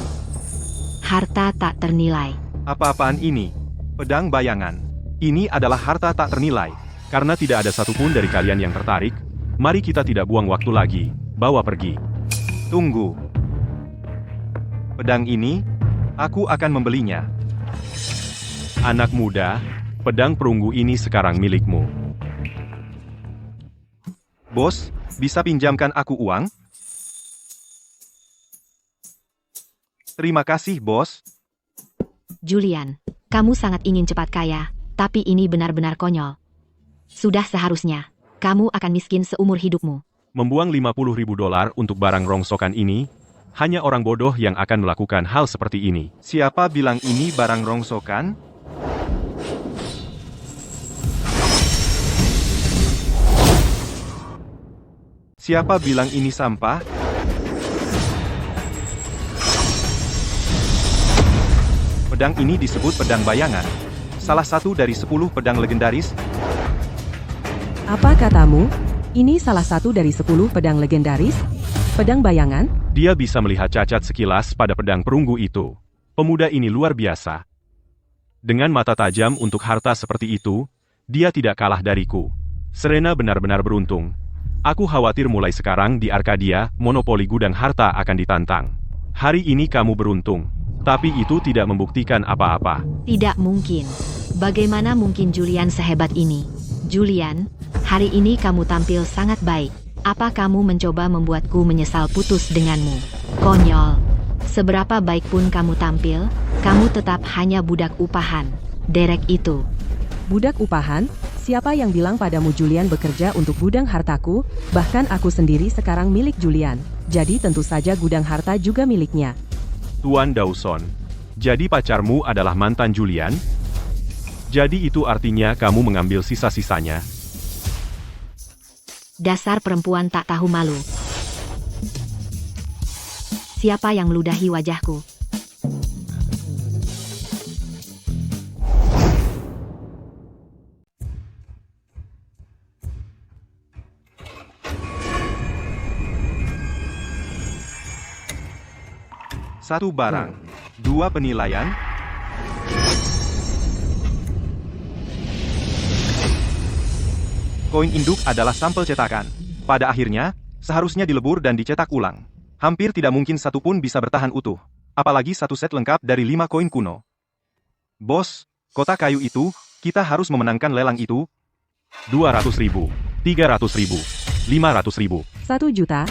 Harta tak ternilai. Apa-apaan ini? Pedang bayangan. Ini adalah harta tak ternilai. karena tidak ada satupun dari kalian yang tertarik, mari kita tidak buang waktu lagi, bawa pergi. Tunggu. Pedang ini, aku akan membelinya. Anak muda, pedang perunggu ini sekarang milikmu. Bos, bisa pinjamkan aku uang? Terima kasih, bos. Julian, kamu sangat ingin cepat kaya, tapi ini benar-benar konyol. Sudah seharusnya, kamu akan miskin seumur hidupmu. Membuang 50.000 dolar untuk barang rongsokan ini, hanya orang bodoh yang akan melakukan hal seperti ini. Siapa bilang ini barang rongsokan? Siapa bilang ini sampah? Pedang ini disebut pedang bayangan. Salah satu dari 10 pedang legendaris. Apa katamu? Ini salah satu dari 10 pedang legendaris? Pedang bayangan? Dia bisa melihat cacat sekilas pada pedang perunggu itu. Pemuda ini luar biasa. Dengan mata tajam untuk harta seperti itu, dia tidak kalah dariku. Serena benar-benar beruntung. Aku khawatir mulai sekarang di Arkadia, monopoli gudang harta akan ditantang. Hari ini kamu beruntung, tapi itu tidak membuktikan apa-apa. Tidak mungkin. Bagaimana mungkin Julian sehebat ini? Julian, hari ini kamu tampil sangat baik. Apa kamu mencoba membuatku menyesal putus denganmu? Konyol. Seberapa baik pun kamu tampil, kamu tetap hanya budak upahan. Derek itu. Budak upahan? Siapa yang bilang padamu Julian bekerja untuk gudang hartaku? Bahkan aku sendiri sekarang milik Julian. Jadi tentu saja gudang harta juga miliknya. Tuan Dawson, jadi pacarmu adalah mantan Julian? Jadi itu artinya kamu mengambil sisa-sisanya? Dasar perempuan tak tahu malu. Siapa yang meludahi wajahku? Satu barang, 2 penilaian. Koin induk adalah sampel cetakan. Pada akhirnya, seharusnya dilebur dan dicetak ulang. Hampir tidak mungkin satu pun bisa bertahan utuh. Apalagi satu set lengkap dari 5 koin kuno. Bos, kotak kayu itu, kita harus memenangkan lelang itu. 200.000, 300.000, 500.000. 1 juta?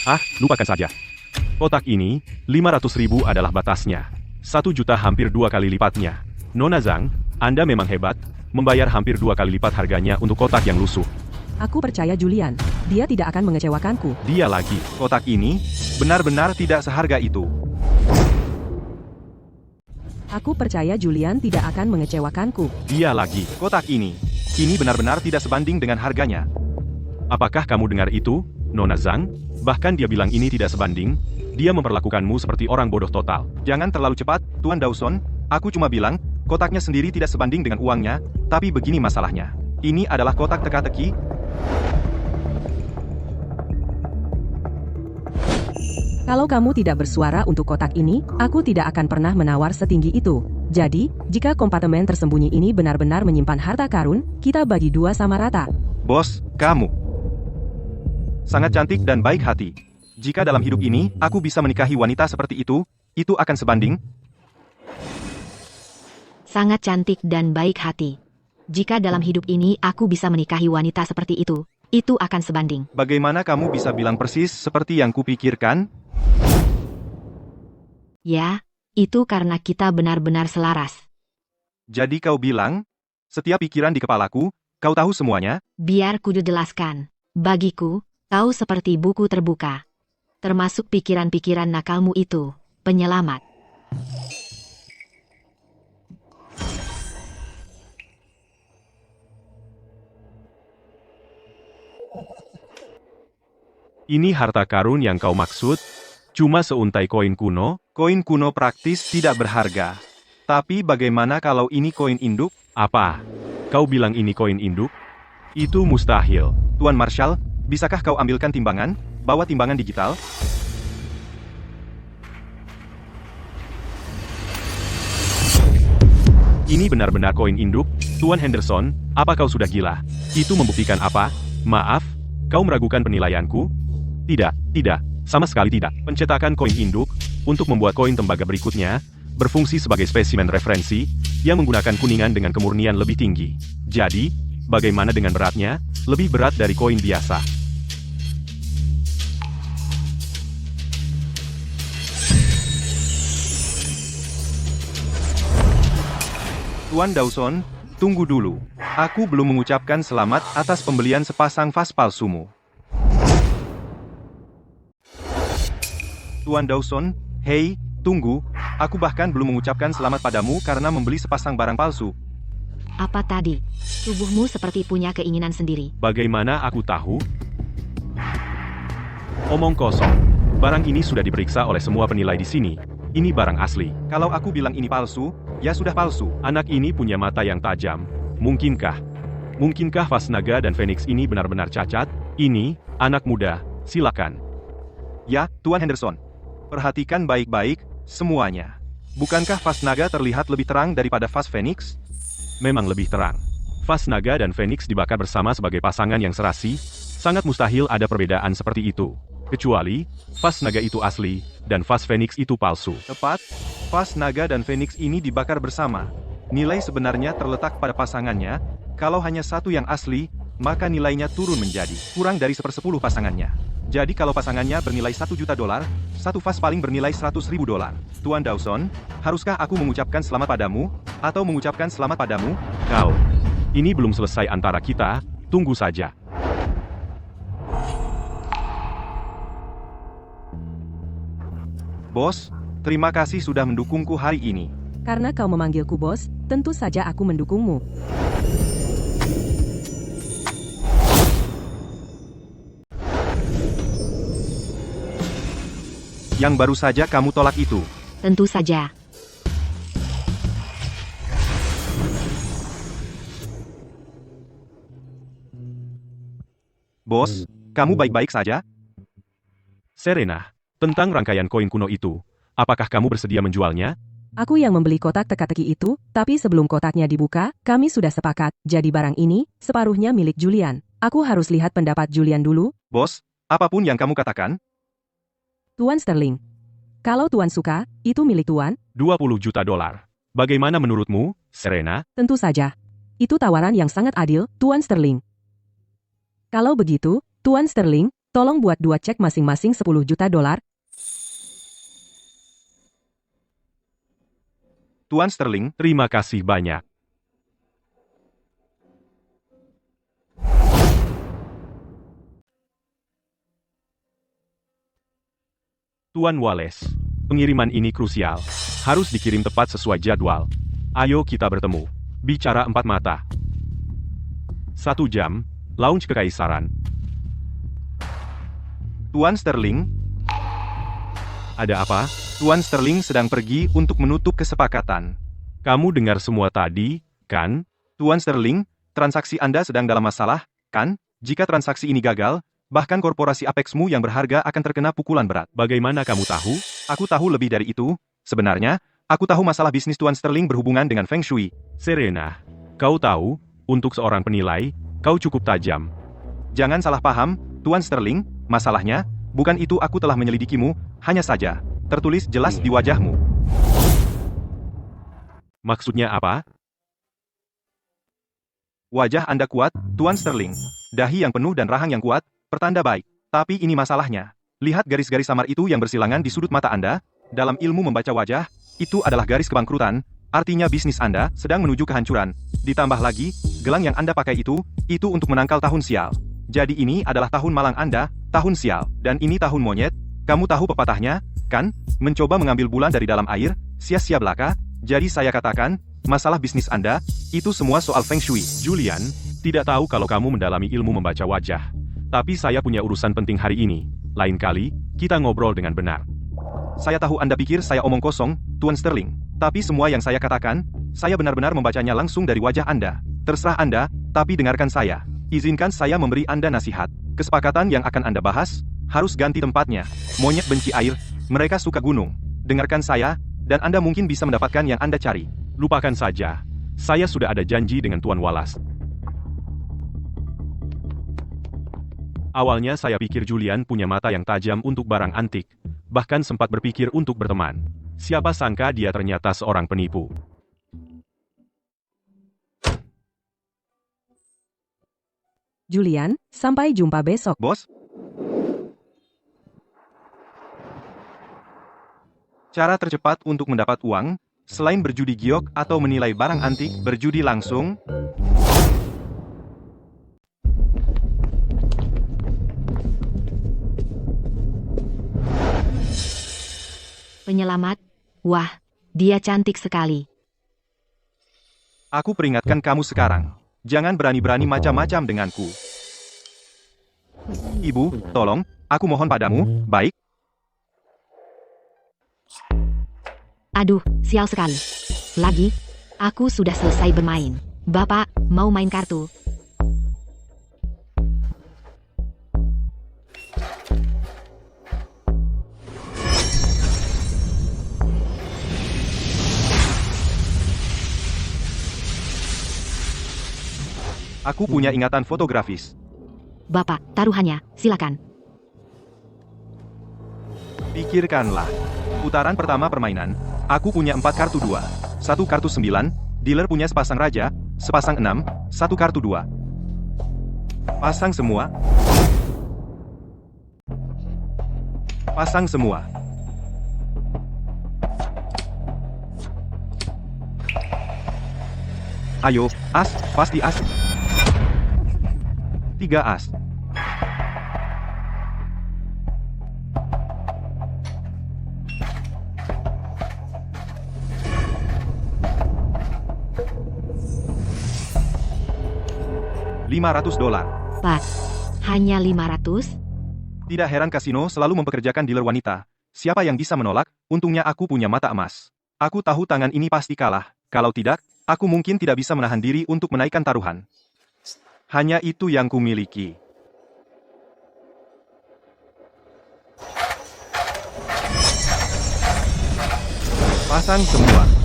Ah, lupakan saja. Kotak ini, 500.000 adalah batasnya. 1 juta hampir 2 kali lipatnya. Nona Zhang, Anda memang hebat, membayar hampir 2 kali lipat harganya untuk kotak yang lusuh. Aku percaya Julian. Dia tidak akan mengecewakanku. Dia lagi. Kotak ini, benar-benar tidak seharga itu. Aku percaya Julian tidak akan mengecewakanku. Dia lagi. Kotak ini benar-benar tidak sebanding dengan harganya. Apakah kamu dengar itu, Nona Zhang? Bahkan dia bilang ini tidak sebanding. Dia memperlakukanmu seperti orang bodoh total. Jangan terlalu cepat, Tuan Dawson. Aku cuma bilang, kotaknya sendiri tidak sebanding dengan uangnya, tapi begini masalahnya. Ini adalah kotak teka-teki. Kalau kamu tidak bersuara untuk kotak ini, aku tidak akan pernah menawar setinggi itu. Jadi, jika kompartemen tersembunyi ini benar-benar menyimpan harta karun, kita bagi 2 sama rata. Bos, kamu sangat cantik dan baik hati. Jika dalam hidup ini, aku bisa menikahi wanita seperti itu akan sebanding. Sangat cantik dan baik hati. Jika dalam hidup ini aku bisa menikahi wanita seperti itu akan sebanding. Bagaimana kamu bisa bilang persis seperti yang kupikirkan? Ya, itu karena kita benar-benar selaras. Jadi kau bilang, setiap pikiran di kepalaku, kau tahu semuanya? Biar ku jelaskan. Bagiku, kau seperti buku terbuka. Termasuk pikiran-pikiran nakalmu itu, penyelamat. Ini harta karun yang kau maksud? Cuma seuntai koin kuno? Koin kuno praktis tidak berharga. Tapi bagaimana kalau ini koin induk? Apa? Kau bilang ini koin induk? Itu mustahil. Tuan Marshall, bisakah kau ambilkan timbangan? Bawa timbangan digital. Ini benar-benar koin induk? Tuan Henderson, apa kau sudah gila? Itu membuktikan apa? Maaf, kau meragukan penilaianku? Tidak, sama sekali tidak. Pencetakan koin induk, untuk membuat koin tembaga berikutnya, berfungsi sebagai spesimen referensi, yang menggunakan kuningan dengan kemurnian lebih tinggi. Jadi, bagaimana dengan beratnya? Lebih berat dari koin biasa. Tuan Dawson, tunggu dulu. Aku belum mengucapkan selamat atas pembelian sepasang vas palsumu. Tuan Dawson, hei, tunggu. Aku bahkan belum mengucapkan selamat padamu karena membeli sepasang barang palsu. Apa tadi? Tubuhmu seperti punya keinginan sendiri. Bagaimana aku tahu? Omong kosong. Barang ini sudah diperiksa oleh semua penilai di sini. Ini barang asli. Kalau aku bilang ini palsu, ya sudah palsu. Anak ini punya mata yang tajam. Mungkinkah? Mungkinkah vas naga dan Phoenix ini benar-benar cacat? Ini, anak muda, silakan. Ya, Tuan Henderson. Perhatikan baik-baik, semuanya. Bukankah vas naga terlihat lebih terang daripada vas Phoenix? Memang lebih terang. Vas naga dan Phoenix dibakar bersama sebagai pasangan yang serasi. Sangat mustahil ada perbedaan seperti itu. Kecuali, vas naga itu asli, dan vas Phoenix itu palsu. Tepat, vas naga dan Phoenix ini dibakar bersama. Nilai sebenarnya terletak pada pasangannya. Kalau hanya satu yang asli, maka nilainya turun menjadi kurang dari 1/10 pasangannya. Jadi kalau pasangannya bernilai $1 juta, satu vas paling bernilai $100.000. Tuan Dawson, haruskah aku mengucapkan selamat padamu, atau mengucapkan selamat padamu? Kau. Ini belum selesai antara kita, tunggu saja. Bos, terima kasih sudah mendukungku hari ini. Karena kau memanggilku bos, tentu saja aku mendukungmu. Yang baru saja kamu tolak itu. Tentu saja. Bos, kamu baik-baik saja? Serena, tentang rangkaian koin kuno itu, apakah kamu bersedia menjualnya? Aku yang membeli kotak teka-teki itu, tapi sebelum kotaknya dibuka, kami sudah sepakat, jadi barang ini, separuhnya milik Julian. Aku harus lihat pendapat Julian dulu. Bos, apapun yang kamu katakan. Tuan Sterling. Kalau Tuan suka, itu milik Tuan. $20 juta. Bagaimana menurutmu, Serena? Tentu saja. Itu tawaran yang sangat adil, Tuan Sterling. Kalau begitu, Tuan Sterling, tolong buat 2 cek masing-masing $10 juta. Tuan Sterling, Terima kasih banyak. Tuan Wallace, pengiriman ini krusial. Harus dikirim tepat sesuai jadwal. Ayo kita bertemu. Bicara 4 mata. 1 jam, launch kekaisaran. Tuan Sterling, Ada apa? Tuan Sterling sedang pergi untuk menutup kesepakatan. Kamu dengar semua tadi, kan? Tuan Sterling, transaksi Anda sedang dalam masalah, kan? Jika transaksi ini gagal, bahkan korporasi Apexmu yang berharga akan terkena pukulan berat. Bagaimana kamu tahu? Aku tahu lebih dari itu. Sebenarnya, aku tahu masalah bisnis Tuan Sterling berhubungan dengan Feng Shui. Serena, kau tahu, untuk seorang penilai, kau cukup tajam. Jangan salah paham, Tuan Sterling, masalahnya, bukan itu aku telah menyelidikimu, hanya saja, tertulis jelas di wajahmu. Maksudnya apa? Wajah Anda kuat, Tuan Sterling. Dahi yang penuh dan rahang yang kuat, pertanda baik. Tapi ini masalahnya. Lihat garis-garis samar itu yang bersilangan di sudut mata Anda. Dalam ilmu membaca wajah, itu adalah garis kebangkrutan. Artinya bisnis Anda sedang menuju kehancuran. Ditambah lagi, gelang yang Anda pakai itu untuk menangkal tahun sial. Jadi ini adalah tahun malang Anda, tahun sial. Dan ini tahun monyet. Kamu tahu pepatahnya, kan? Mencoba mengambil bulan dari dalam air, sia-sia belaka. Jadi saya katakan, masalah bisnis Anda, itu semua soal Feng Shui. Julian, tidak tahu kalau kamu mendalami ilmu membaca wajah. Tapi saya punya urusan penting hari ini. Lain kali, kita ngobrol dengan benar. Saya tahu Anda pikir saya omong kosong, Tuan Sterling. Tapi semua yang saya katakan, saya benar-benar membacanya langsung dari wajah Anda. Terserah Anda, tapi dengarkan saya. Izinkan saya memberi Anda nasihat. Kesepakatan yang akan Anda bahas, harus ganti tempatnya. Monyet benci air, mereka suka gunung. Dengarkan saya, dan Anda mungkin bisa mendapatkan yang Anda cari. Lupakan saja. Saya sudah ada janji dengan Tuan Wallace. Awalnya saya pikir Julian punya mata yang tajam untuk barang antik. Bahkan sempat berpikir untuk berteman. Siapa sangka dia ternyata seorang penipu. Julian, sampai jumpa besok. Bos? Cara tercepat untuk mendapat uang, Selain berjudi giok atau menilai barang antik, berjudi langsung. Penyelamat. Wah, dia cantik sekali. Aku peringatkan kamu sekarang. Jangan berani-berani macam-macam denganku. Ibu, tolong, aku mohon padamu, baik? Aduh, sial sekali. Lagi, aku sudah selesai bermain. Bapak, mau main kartu? Aku punya ingatan fotografis. Bapak, taruhannya, silakan. Pikirkanlah. Putaran pertama permainan, aku punya 4 kartu 2. 1 kartu 9, dealer punya sepasang raja, sepasang 6, 1 kartu 2. Pasang semua. Pasang semua. Ayo, as, pasti as. 3 as. $500. Pak, hanya 500? Tidak heran kasino selalu mempekerjakan dealer wanita. Siapa yang bisa menolak? Untungnya aku punya mata emas. Aku tahu tangan ini pasti kalah. Kalau tidak, aku mungkin tidak bisa menahan diri untuk menaikkan taruhan. Hanya itu yang kumiliki. Pasang semua.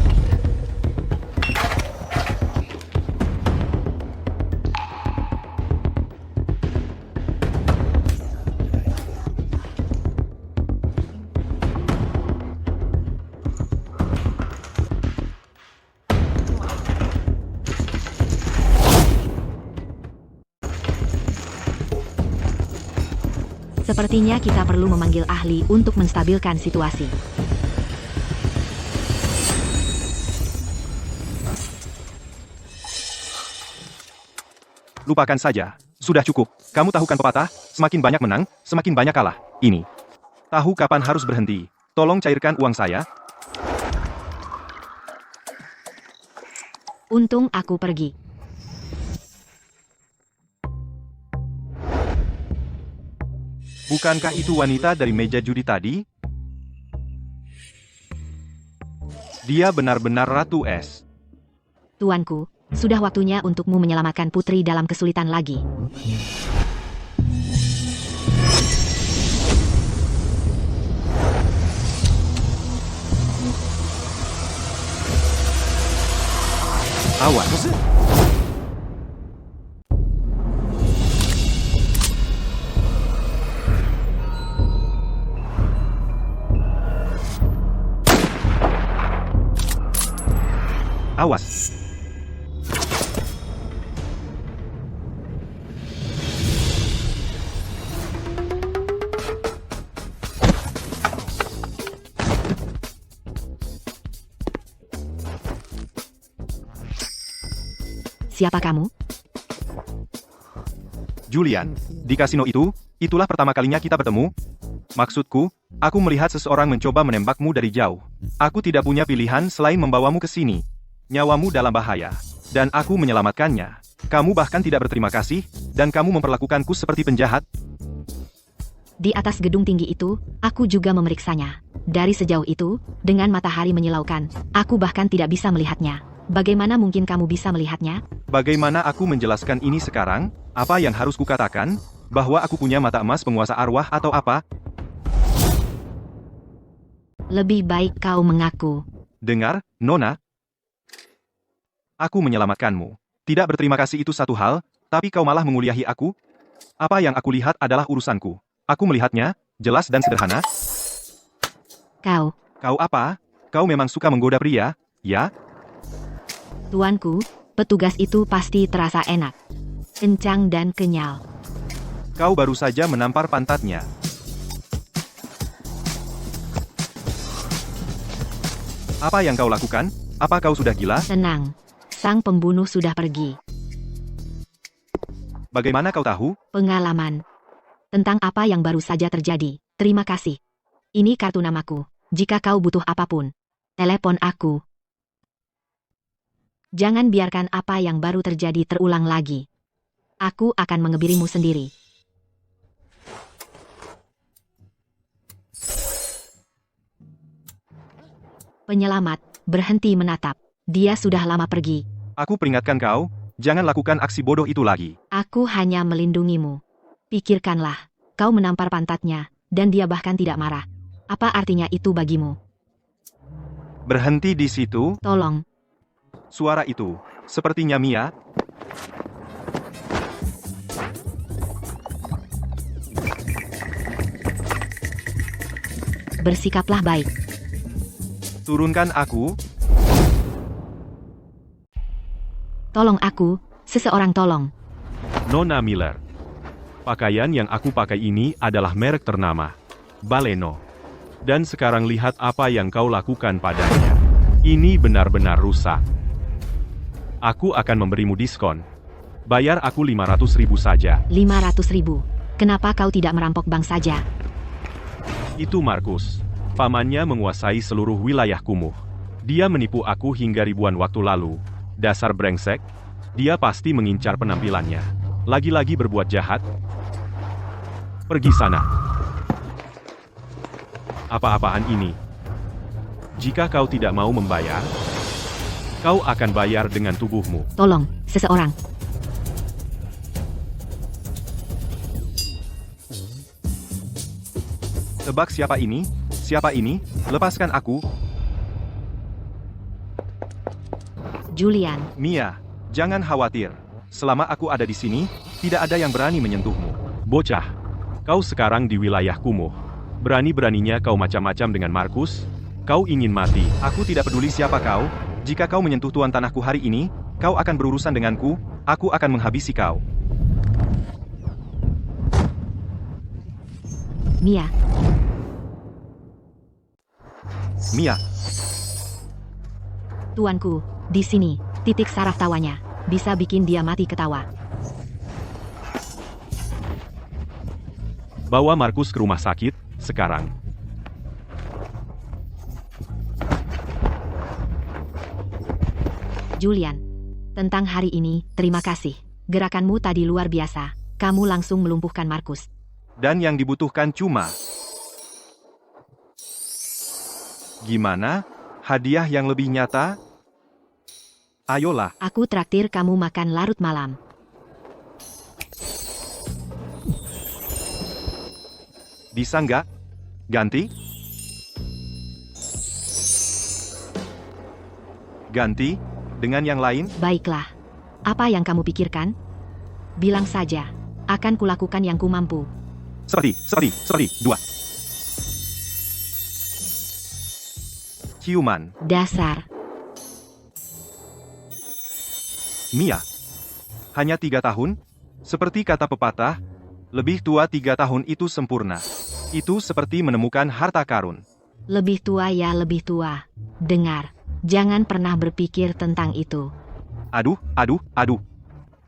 Sepertinya kita perlu memanggil ahli untuk menstabilkan situasi. Lupakan saja. Sudah cukup. Kamu tahu kan pepatah, semakin banyak menang, semakin banyak kalah. Ini. Tahu kapan harus berhenti. Tolong cairkan uang saya. Untung aku pergi. Bukankah itu wanita dari meja judi tadi? Dia benar-benar Ratu Es. Tuanku, sudah waktunya untukmu menyelamatkan putri dalam kesulitan lagi. Awas. Awas. Siapa kamu? Julian, di kasino itu, itulah pertama kalinya kita bertemu. Maksudku, aku melihat seseorang mencoba menembakmu dari jauh. Aku tidak punya pilihan selain membawamu ke sini. Nyawamu dalam bahaya. Dan aku menyelamatkannya. Kamu bahkan tidak berterima kasih, dan kamu memperlakukanku seperti penjahat. Di atas gedung tinggi itu, aku juga memeriksanya. Dari sejauh itu, dengan matahari menyilaukan, aku bahkan tidak bisa melihatnya. Bagaimana mungkin kamu bisa melihatnya? Bagaimana aku menjelaskan ini sekarang? Apa yang harus kukatakan? Bahwa aku punya mata emas penguasa arwah atau apa? Lebih baik kau mengaku. Dengar, Nona. Aku menyelamatkanmu. Tidak berterima kasih itu satu hal, tapi kau malah menguliahi aku? Apa yang aku lihat adalah urusanku. Aku melihatnya, jelas dan sederhana. Kau, Kau apa? Kau memang suka menggoda pria, ya? tuanku, petugas itu pasti terasa enak. Kencang dan kenyal. Kau baru saja menampar pantatnya. Apa yang kau lakukan? Apa kau sudah gila? Tenang. Sang pembunuh sudah pergi. Bagaimana kau tahu? Pengalaman. Tentang apa yang baru saja terjadi. Terima kasih. Ini kartu namaku. Jika kau butuh apapun, telepon aku. Jangan biarkan apa yang baru terjadi terulang lagi. Aku akan mengebirimu sendiri. Penyelamat, berhenti menatap. Dia sudah lama pergi. Aku peringatkan kau, jangan lakukan aksi bodoh itu lagi. Aku hanya melindungimu. Pikirkanlah, kau menampar pantatnya, dan dia bahkan tidak marah. Apa artinya itu bagimu? Berhenti di situ. Tolong, Suara itu, sepertinya Mia. bersikaplah baik. Turunkan aku. Tolong aku, seseorang tolong. Nona Miller. Pakaian yang aku pakai ini adalah merek ternama, Baleno. Dan sekarang lihat apa yang kau lakukan padanya. Ini benar-benar rusak. Aku akan memberimu diskon. Bayar aku 500.000 saja. 500.000. Kenapa kau tidak merampok bank saja? Itu Markus. Pamannya menguasai seluruh wilayah kumuh. Dia menipu aku hingga ribuan waktu lalu. Dasar brengsek. Dia pasti mengincar penampilannya. Lagi-lagi berbuat jahat. Pergi sana. Apa-apaan ini? Jika kau tidak mau membayar, kau akan bayar dengan tubuhmu. Tolong, seseorang. Tebak siapa ini? Siapa ini? Lepaskan aku. Julian, Mia, jangan khawatir. Selama aku ada di sini, tidak ada yang berani menyentuhmu. Bocah, kau sekarang di wilayah kumuh. Berani-beraninya kau macam-macam dengan Markus? Kau ingin mati. Aku tidak peduli siapa kau. Jika kau menyentuh tuan tanahku hari ini, kau akan berurusan denganku. Aku akan menghabisi kau. Mia, Mia, tuanku, di sini, titik saraf tawanya. Bisa bikin dia mati ketawa. Bawa Markus ke rumah sakit, sekarang. Julian, tentang hari ini, terima kasih. Gerakanmu tadi luar biasa. Kamu langsung melumpuhkan Markus. dan yang dibutuhkan cuma... Gimana? Hadiah yang lebih nyata? Ayolah. Aku traktir kamu makan larut malam. Bisa nggak? Ganti? Ganti? Dengan yang lain? Baiklah. Apa yang kamu pikirkan? Bilang saja. Akan kulakukan yang ku mampu. Seperti, 2. Ciuman. Dasar. Mia. Hanya 3 tahun? Seperti kata pepatah, lebih tua 3 tahun itu sempurna. Itu seperti menemukan harta karun. Lebih tua ya lebih tua. Dengar. Jangan pernah berpikir tentang itu. Aduh.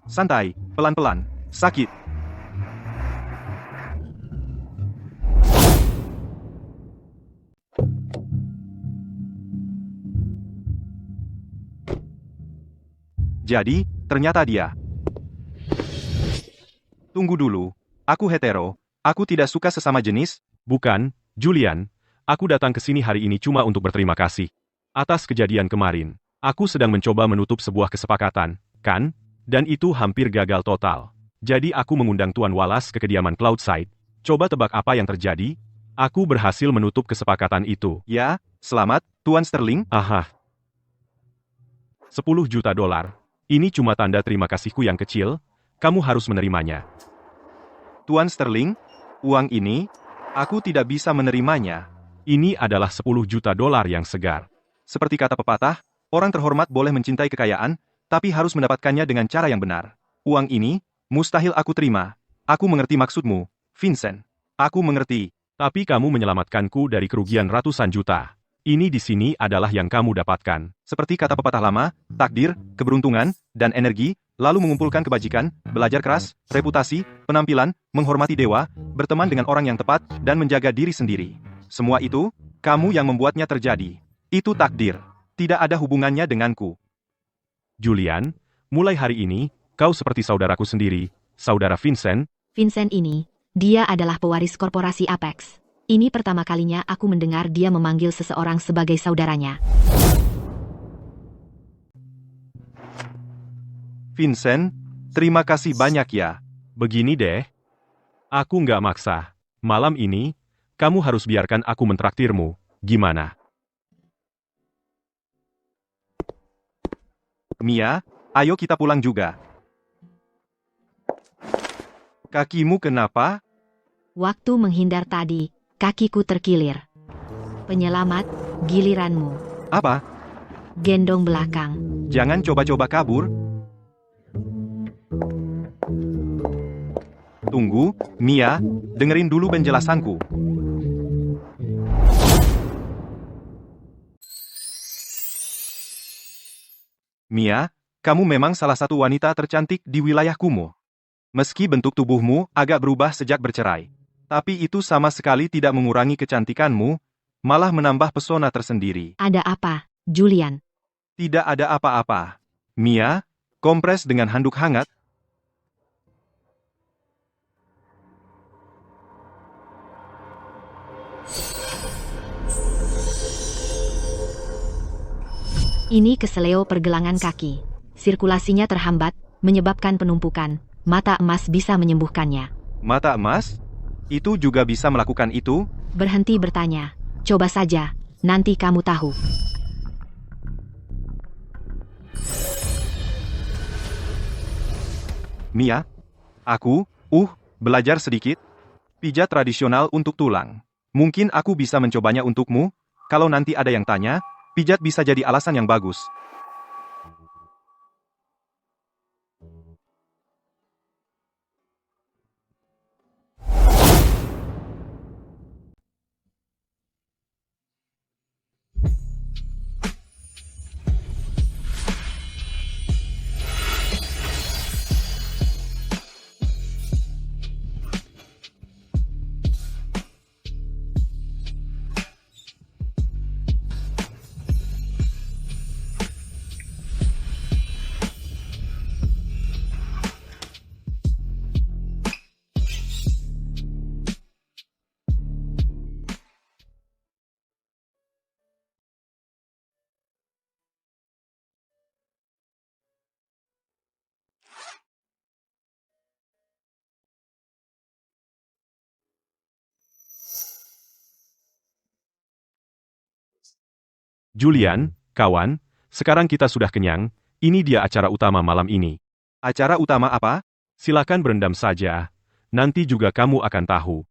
Santai, pelan-pelan. Sakit. Jadi, ternyata dia. Tunggu dulu. Aku hetero. Aku tidak suka sesama jenis. Bukan, Julian. Aku datang ke sini hari ini cuma untuk berterima kasih. Atas kejadian kemarin. Aku sedang mencoba menutup sebuah kesepakatan, kan? Dan itu hampir gagal total. Jadi aku mengundang Tuan Wallace ke kediaman Cloudside. Coba tebak apa yang terjadi? Aku berhasil menutup kesepakatan itu. Ya, selamat, Tuan Sterling. Aha. 10 juta dolar. Ini cuma tanda terima kasihku yang kecil. Kamu harus menerimanya. Tuan Sterling, uang ini, aku tidak bisa menerimanya. Ini adalah 10 juta dolar yang segar. Seperti kata pepatah, orang terhormat boleh mencintai kekayaan, tapi harus mendapatkannya dengan cara yang benar. Uang ini, mustahil aku terima. Aku mengerti maksudmu, Vincent. Aku mengerti. Tapi kamu menyelamatkanku dari kerugian ratusan juta. Ini di sini adalah yang kamu dapatkan. Seperti kata pepatah lama, takdir, keberuntungan, dan energi, lalu mengumpulkan kebajikan, belajar keras, reputasi, penampilan, menghormati dewa, berteman dengan orang yang tepat, dan menjaga diri sendiri. Semua itu, kamu yang membuatnya terjadi. Itu takdir. Tidak ada hubungannya denganku. Julian, mulai hari ini, kau seperti saudaraku sendiri, saudara Vincent. Vincent ini, dia adalah pewaris korporasi Apex. Ini pertama kalinya aku mendengar dia memanggil seseorang sebagai saudaranya. Vincent, terima kasih banyak ya. Begini deh. Aku nggak maksa. Malam ini, kamu harus biarkan aku mentraktirmu. Gimana? Mia, ayo kita pulang juga. Kakimu kenapa? Waktu menghindar tadi, kakiku terkilir. Penyelamat, giliranmu. Apa? Gendong belakang. Jangan coba-coba kabur. Tunggu, Mia, dengerin dulu penjelasanku. Mia, kamu memang salah satu wanita tercantik di wilayah Kumo. Meski bentuk tubuhmu agak berubah sejak bercerai. Tapi itu sama sekali tidak mengurangi kecantikanmu, malah menambah pesona tersendiri. Ada apa, Julian? Tidak ada apa-apa. Mia, kompres dengan handuk hangat. Ini keseleo pergelangan kaki. Sirkulasinya terhambat, menyebabkan penumpukan. Mata emas bisa menyembuhkannya. Mata emas? Itu juga bisa melakukan itu? Berhenti bertanya. Coba saja, nanti kamu tahu. Mia, aku, belajar sedikit. Pijat tradisional untuk tulang. Mungkin aku bisa mencobanya untukmu. Kalau nanti ada yang tanya, pijat bisa jadi alasan yang bagus. Julian, kawan, sekarang kita sudah kenyang, ini dia acara utama malam ini. Acara utama apa? Silakan berendam saja, nanti juga kamu akan tahu.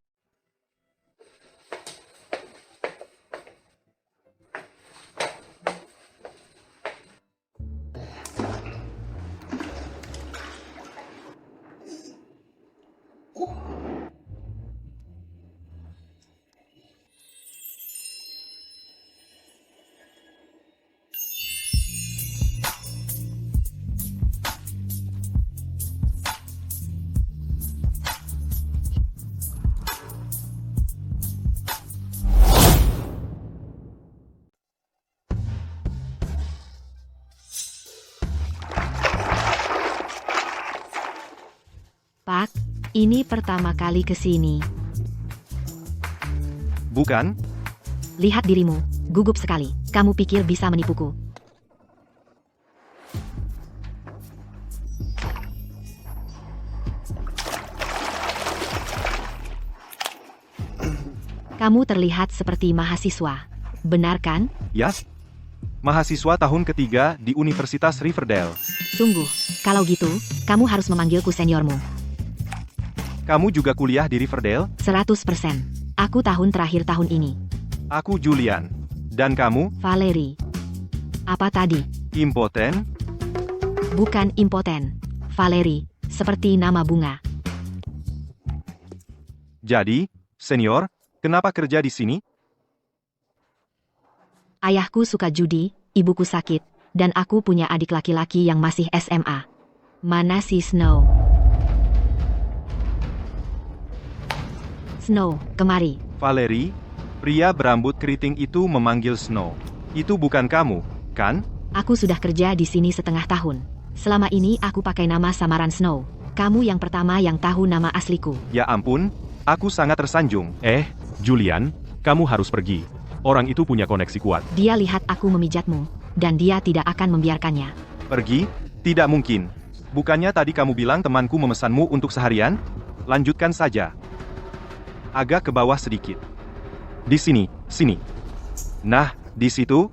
Pak, ini pertama kali ke sini. Bukan? Lihat dirimu, gugup sekali. Kamu pikir bisa menipuku? Kamu terlihat seperti mahasiswa. Benar kan? Ya. Mahasiswa tahun ketiga di Universitas Riverdale. Sungguh, kalau gitu, kamu harus memanggilku seniormu. Kamu juga kuliah di Riverdale? 100%. Aku tahun terakhir tahun ini. Aku Julian. Dan kamu? Valerie. Apa tadi? Impoten? Bukan impoten. Valerie, seperti nama bunga. Jadi, senior, kenapa kerja di sini? Ayahku suka judi, ibuku sakit, dan aku punya adik laki-laki yang masih SMA. Mana si Snow? Snow, kemari. Valerie, pria berambut keriting itu memanggil Snow. Itu bukan kamu, kan? Aku sudah kerja di sini setengah tahun. Selama ini aku pakai nama samaran Snow. Kamu yang pertama yang tahu nama asliku. Ya ampun, aku sangat tersanjung. Julian, kamu harus pergi. Orang itu punya koneksi kuat. Dia lihat aku memijatmu, dan dia tidak akan membiarkannya. Pergi? Tidak mungkin. Bukannya tadi kamu bilang temanku memesanmu untuk seharian? Lanjutkan saja. Agak ke bawah sedikit. Di sini, sini. Nah, di situ.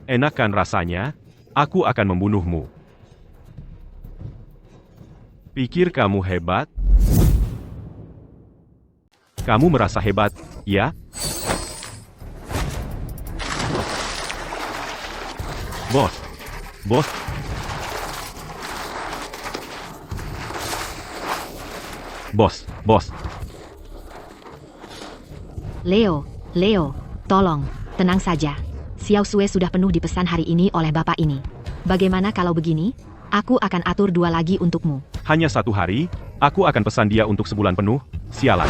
Enak kan rasanya? Aku akan membunuhmu. Pikir kamu hebat? Kamu merasa hebat, ya? Bos. Bos. Bos. Leo, tolong, tenang saja. Xiao Sue sudah penuh dipesan hari ini oleh bapak ini. Bagaimana kalau begini? Aku akan atur 2 lagi untukmu. Hanya 1 hari, aku akan pesan dia untuk sebulan penuh. Sialan.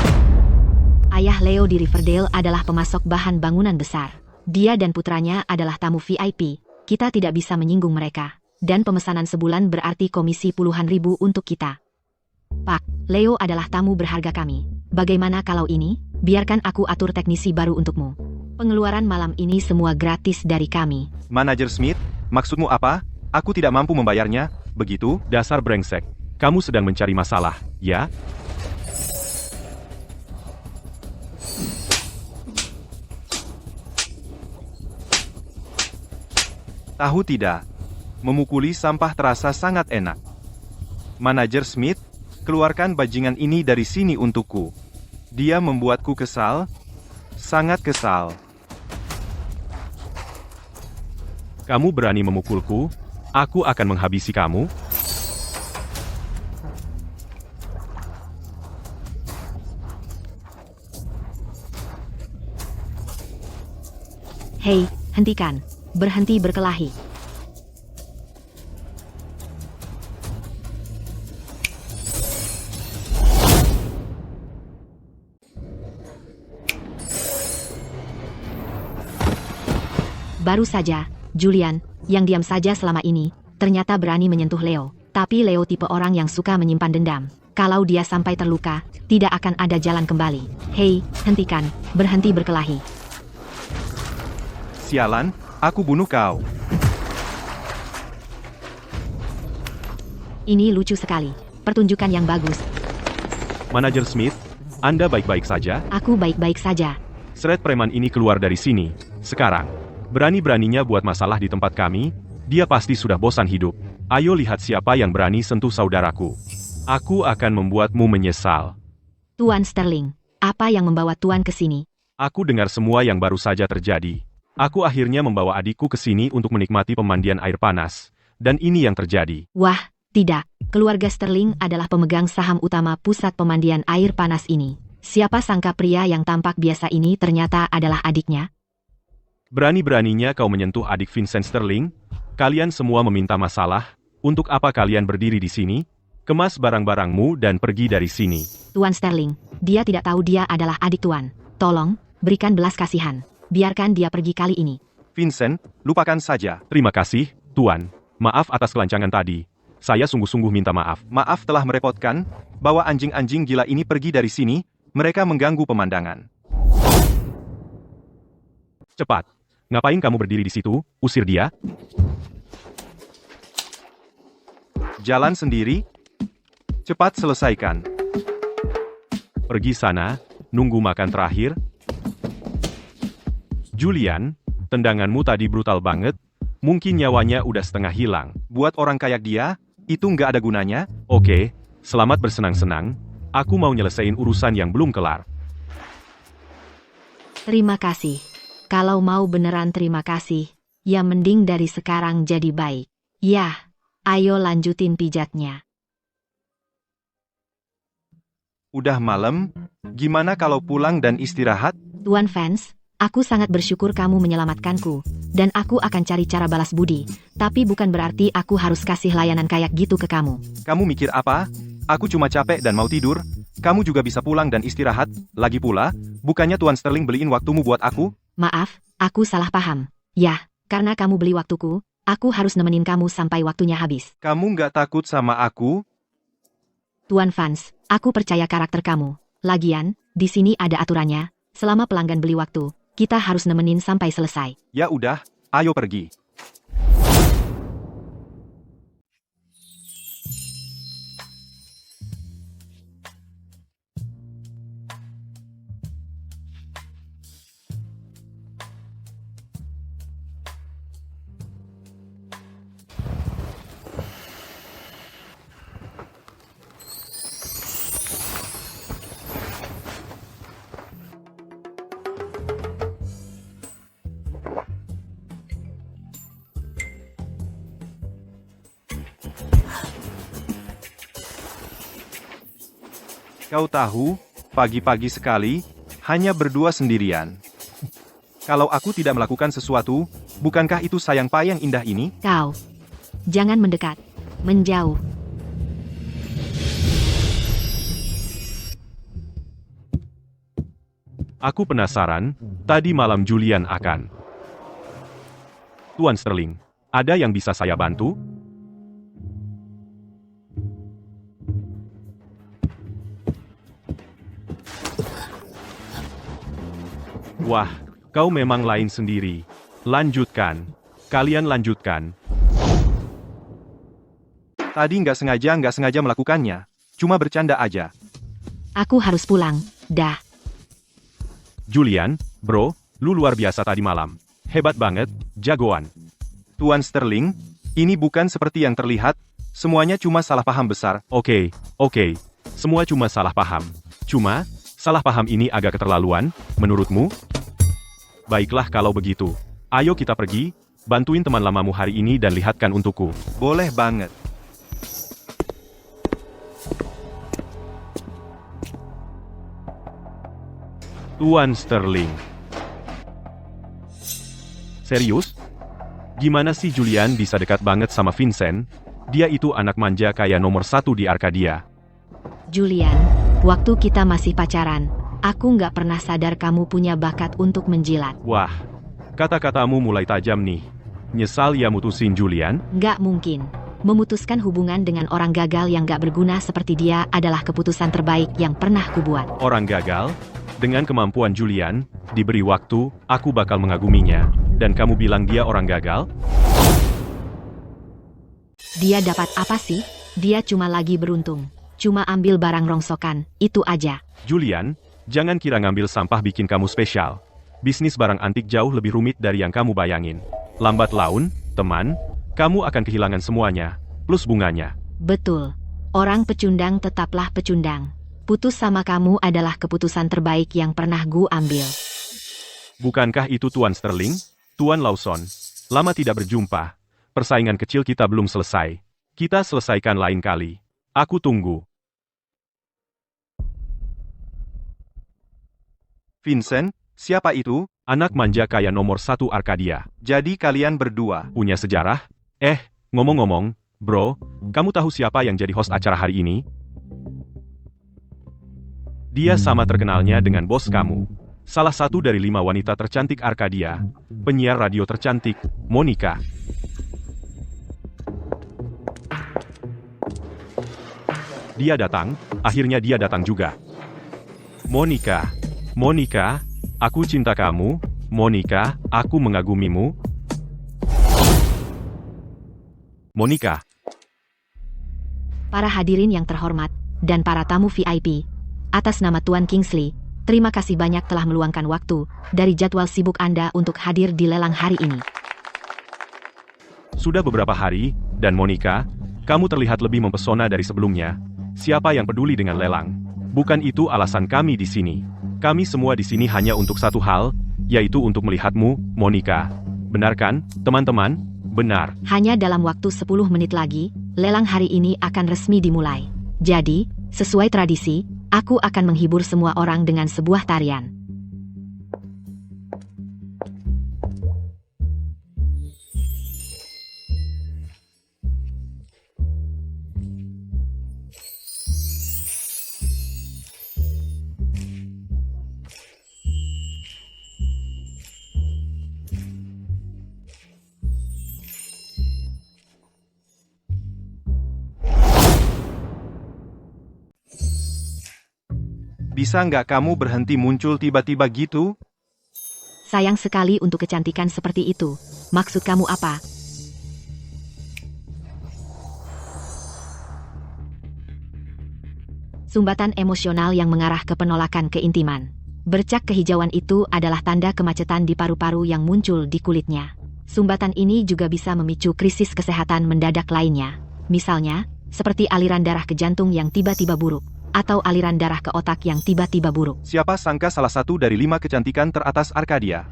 Ayah Leo di Riverdale adalah pemasok bahan bangunan besar. Dia dan putranya adalah tamu VIP. Kita tidak bisa menyinggung mereka. Dan pemesanan sebulan berarti komisi puluhan ribu untuk kita. Pak, Leo adalah tamu berharga kami. Bagaimana kalau ini? Biarkan aku atur teknisi baru untukmu. Pengeluaran malam ini semua gratis dari kami. Manajer Smith, maksudmu apa? Aku tidak mampu membayarnya, begitu? Dasar brengsek. Kamu sedang mencari masalah, ya? Tahu tidak? Memukuli sampah terasa sangat enak. Manajer Smith, keluarkan bajingan ini dari sini untukku. Dia membuatku kesal. Sangat kesal. Kamu berani memukulku? Aku akan menghabisi kamu. Hei, hentikan. Berhenti berkelahi. Baru saja, Julian, yang diam saja selama ini, ternyata berani menyentuh Leo. Tapi Leo tipe orang yang suka menyimpan dendam. Kalau dia sampai terluka, tidak akan ada jalan kembali. Hei, hentikan, berhenti berkelahi. Sialan, aku bunuh kau. Ini lucu sekali. Pertunjukan yang bagus. Manajer Smith, Anda baik-baik saja? Aku baik-baik saja. Seret preman ini keluar dari sini. Sekarang. Berani-beraninya buat masalah di tempat kami, dia pasti sudah bosan hidup. Ayo lihat siapa yang berani sentuh saudaraku. Aku akan membuatmu menyesal. Tuan Sterling, apa yang membawa Tuan ke sini? Aku dengar semua yang baru saja terjadi. Aku akhirnya membawa adikku ke sini untuk menikmati pemandian air panas. Dan ini yang terjadi. Wah, tidak. Keluarga Sterling adalah pemegang saham utama pusat pemandian air panas ini. Siapa sangka pria yang tampak biasa ini ternyata adalah adiknya? Berani-beraninya kau menyentuh adik Vincent Sterling? Kalian semua meminta masalah? Untuk apa kalian berdiri di sini? Kemas barang-barangmu dan pergi dari sini. Tuan Sterling, dia tidak tahu dia adalah adik Tuan. Tolong, berikan belas kasihan. Biarkan dia pergi kali ini. Vincent, lupakan saja. Terima kasih, Tuan. Maaf atas kelancangan tadi. Saya sungguh-sungguh minta maaf. Maaf telah merepotkan. Bawa anjing-anjing gila ini pergi dari sini. Mereka mengganggu pemandangan. Cepat. Ngapain kamu berdiri di situ? Usir dia. Jalan sendiri. Cepat selesaikan. Pergi sana, nunggu makan terakhir. Julian, tendanganmu tadi brutal banget. Mungkin nyawanya udah setengah hilang. Buat orang kayak dia, itu nggak ada gunanya. Oke, selamat bersenang-senang. Aku mau nyelesain urusan yang belum kelar. Terima kasih. Kalau mau beneran terima kasih, ya mending dari sekarang jadi baik. Yah, ayo lanjutin pijatnya. Udah malam, gimana kalau pulang dan istirahat? Tuan Vance, Aku sangat bersyukur kamu menyelamatkanku, dan aku akan cari cara balas budi, tapi bukan berarti aku harus kasih layanan kayak gitu ke kamu. Kamu mikir apa? Aku cuma capek dan mau tidur. Kamu juga bisa pulang dan istirahat. Lagi pula, bukannya Tuan Sterling beliin waktumu buat aku? Maaf, aku salah paham. Ya, karena kamu beli waktuku, aku harus nemenin kamu sampai waktunya habis. Kamu nggak takut sama aku? Tuan Vance, aku percaya karakter kamu. Lagian, di sini ada aturannya, selama pelanggan beli waktu, kita harus nemenin sampai selesai. Ya udah, ayo pergi. Kau tahu, pagi-pagi sekali, hanya berdua sendirian. Kalau aku tidak melakukan sesuatu, bukankah itu sayang payah yang indah ini? Kau, jangan mendekat, menjauh. Aku penasaran, tadi malam Julian akan... Tuan Sterling, ada yang bisa saya bantu? Wah, kau memang lain sendiri. Lanjutkan. Kalian lanjutkan. Tadi nggak sengaja melakukannya. Cuma bercanda aja. Aku harus pulang, dah. Julian, bro, lu luar biasa tadi malam. Hebat banget, jagoan. Tuan Sterling, ini bukan seperti yang terlihat. Semuanya cuma salah paham besar. Oke. Semua cuma salah paham. Cuma, salah paham ini agak keterlaluan, menurutmu? Baiklah kalau begitu. Ayo kita pergi, bantuin teman lamamu hari ini dan lihatkan untukku. Boleh banget. Tuan Sterling. Serius? Gimana sih Julian bisa dekat banget sama Vincent? Dia itu anak manja kayak nomor 1 di Arkadia. Julian, waktu kita masih pacaran, aku nggak pernah sadar kamu punya bakat untuk menjilat. Wah, kata-katamu mulai tajam nih. Nyesal ya mutusin Julian? Nggak mungkin. Memutuskan hubungan dengan orang gagal yang nggak berguna seperti dia adalah keputusan terbaik yang pernah kubuat. Orang gagal? Dengan kemampuan Julian, diberi waktu, aku bakal mengaguminya. Dan kamu bilang dia orang gagal? Dia dapat apa sih? Dia cuma lagi beruntung. Cuma ambil barang rongsokan, itu aja. Julian, jangan kira ngambil sampah bikin kamu spesial. Bisnis barang antik jauh lebih rumit dari yang kamu bayangin. Lambat laun, teman, kamu akan kehilangan semuanya, plus bunganya. Betul. Orang pecundang tetaplah pecundang. Putus sama kamu adalah keputusan terbaik yang pernah gue ambil. Bukankah itu Tuan Sterling? Tuan Lawson, lama tidak berjumpa. Persaingan kecil kita belum selesai. Kita selesaikan lain kali. Aku tunggu. Vincent, siapa itu? Anak manja kayak nomor 1 Arkadia. Jadi kalian berdua. Punya sejarah? Ngomong-ngomong, bro, kamu tahu siapa yang jadi host acara hari ini? Dia sama terkenalnya dengan bos kamu. Salah satu dari 5 wanita tercantik Arkadia. Penyiar radio tercantik, Monica. Dia datang, akhirnya dia datang juga. Monica, aku cinta kamu. Monica, aku mengagumimu. Monica. Para hadirin yang terhormat, dan para tamu VIP, atas nama Tuan Kingsley, terima kasih banyak telah meluangkan waktu dari jadwal sibuk Anda untuk hadir di lelang hari ini. Sudah beberapa hari, dan Monica, kamu terlihat lebih mempesona dari sebelumnya. Siapa yang peduli dengan lelang? Bukan itu alasan kami di sini. Kami semua di sini hanya untuk satu hal, yaitu untuk melihatmu, Monica. Benar kan, teman-teman? Benar. Hanya dalam waktu 10 menit lagi, lelang hari ini akan resmi dimulai. Jadi, sesuai tradisi, aku akan menghibur semua orang dengan sebuah tarian. Bisa nggak kamu berhenti muncul tiba-tiba gitu? Sayang sekali untuk kecantikan seperti itu. Maksud kamu apa? Sumbatan emosional yang mengarah ke penolakan keintiman. Bercak kehijauan itu adalah tanda kemacetan di paru-paru yang muncul di kulitnya. Sumbatan ini juga bisa memicu krisis kesehatan mendadak lainnya. Misalnya, seperti aliran darah ke jantung yang tiba-tiba buruk, atau aliran darah ke otak yang tiba-tiba buruk. Siapa sangka salah satu dari 5 kecantikan teratas Arkadia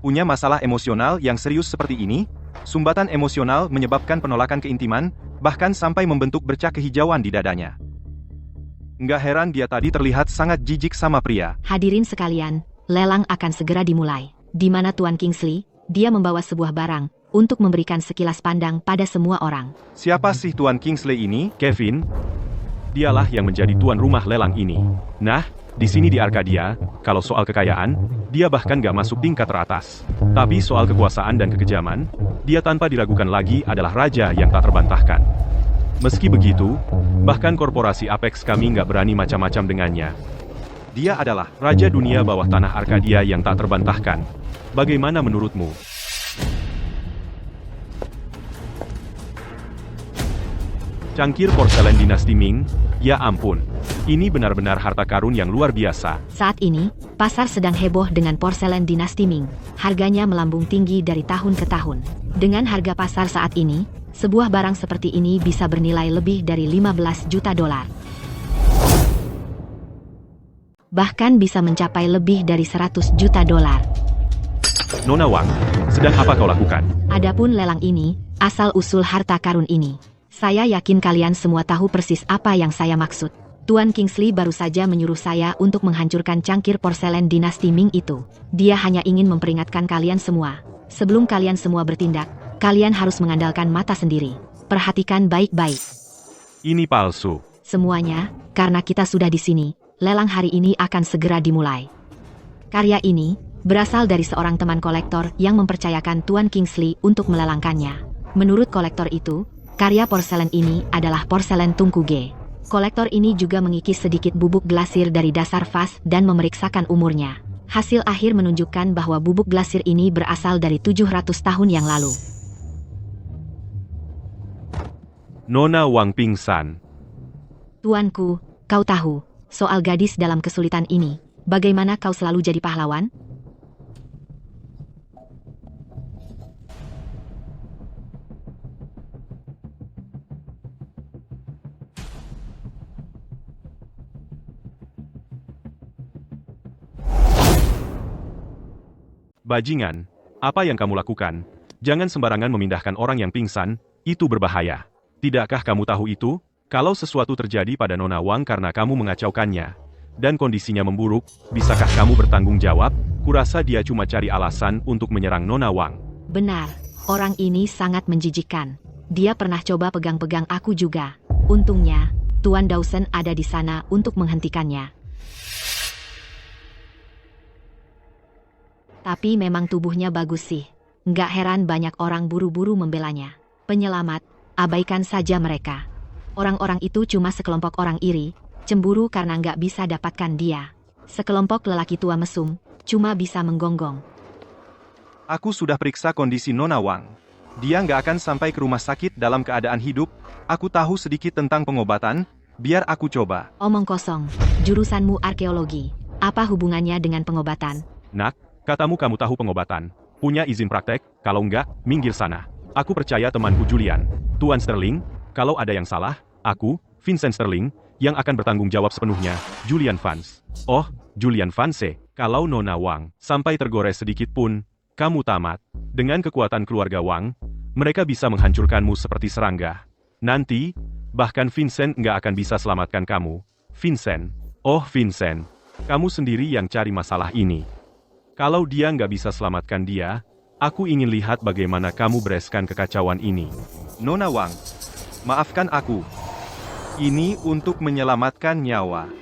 punya masalah emosional yang serius seperti ini? Sumbatan emosional menyebabkan penolakan keintiman, bahkan sampai membentuk bercak kehijauan di dadanya. Nggak heran dia tadi terlihat sangat jijik sama pria. Hadirin sekalian, lelang akan segera dimulai. Di mana Tuan Kingsley, dia membawa sebuah barang untuk memberikan sekilas pandang pada semua orang. Siapa sih Tuan Kingsley ini? Kevin, dialah yang menjadi tuan rumah lelang ini. Nah, di sini di Arkadia, kalau soal kekayaan, dia bahkan gak masuk tingkat teratas. Tapi soal kekuasaan dan kekejaman, dia tanpa diragukan lagi adalah raja yang tak terbantahkan. Meski begitu, bahkan korporasi Apex kami nggak berani macam-macam dengannya. Dia adalah Raja Dunia bawah tanah Arkadia yang tak terbantahkan. Bagaimana menurutmu? Cangkir porselen dinasti Ming, ya ampun. Ini benar-benar harta karun yang luar biasa. Saat ini, pasar sedang heboh dengan porselen dinasti Ming. Harganya melambung tinggi dari tahun ke tahun. Dengan harga pasar saat ini, sebuah barang seperti ini bisa bernilai lebih dari 15 juta dolar. Bahkan bisa mencapai lebih dari 100 juta dolar. Nona Wang, sedang apa kau lakukan? Adapun lelang ini, asal-usul harta karun ini. Saya yakin kalian semua tahu persis apa yang saya maksud. Tuan Kingsley baru saja menyuruh saya untuk menghancurkan cangkir porselen dinasti Ming itu. Dia hanya ingin memperingatkan kalian semua. Sebelum kalian semua bertindak, kalian harus mengandalkan mata sendiri. Perhatikan baik-baik. Ini palsu. Semuanya, karena kita sudah di sini, lelang hari ini akan segera dimulai. Karya ini berasal dari seorang teman kolektor yang mempercayakan Tuan Kingsley untuk melelangkannya. Menurut kolektor itu, karya porselen ini adalah porselen Tungku G. Kolektor ini juga mengikis sedikit bubuk glasir dari dasar vas dan memeriksakan umurnya. Hasil akhir menunjukkan bahwa bubuk glasir ini berasal dari 700 tahun yang lalu. Nona Wang pingsan. Tuanku, kau tahu, soal gadis dalam kesulitan ini, bagaimana kau selalu jadi pahlawan? Bajingan, apa yang kamu lakukan? Jangan sembarangan memindahkan orang yang pingsan, itu berbahaya. Tidakkah kamu tahu itu? Kalau sesuatu terjadi pada Nona Wang karena kamu mengacaukannya, dan kondisinya memburuk, bisakah kamu bertanggung jawab? Kurasa dia cuma cari alasan untuk menyerang Nona Wang. Benar, orang ini sangat menjijikkan. Dia pernah coba pegang-pegang aku juga. Untungnya, Tuan Dawson ada di sana untuk menghentikannya. Tapi memang tubuhnya bagus sih. Nggak heran banyak orang buru-buru membelanya. Penyelamat, abaikan saja mereka. Orang-orang itu cuma sekelompok orang iri, cemburu karena nggak bisa dapatkan dia. Sekelompok lelaki tua mesum, cuma bisa menggonggong. Aku sudah periksa kondisi Nona Wang. Dia nggak akan sampai ke rumah sakit dalam keadaan hidup. Aku tahu sedikit tentang pengobatan, biar aku coba. Omong kosong, jurusanmu arkeologi. Apa hubungannya dengan pengobatan? Nak, katamu kamu tahu pengobatan. Punya izin praktek, kalau enggak, minggir sana. Aku percaya temanku Julian. Tuan Sterling, kalau ada yang salah, aku, Vincent Sterling, yang akan bertanggung jawab sepenuhnya, Julian Vance. Oh, Julian Vance, kalau Nona Wang sampai tergores sedikit pun, kamu tamat. Dengan kekuatan keluarga Wang, mereka bisa menghancurkanmu seperti serangga. Nanti, bahkan Vincent nggak akan bisa selamatkan kamu. Vincent, oh Vincent, kamu sendiri yang cari masalah ini. Kalau dia nggak bisa selamatkan dia, aku ingin lihat bagaimana kamu bereskan kekacauan ini. Nona Wang, maafkan aku. Ini untuk menyelamatkan nyawa.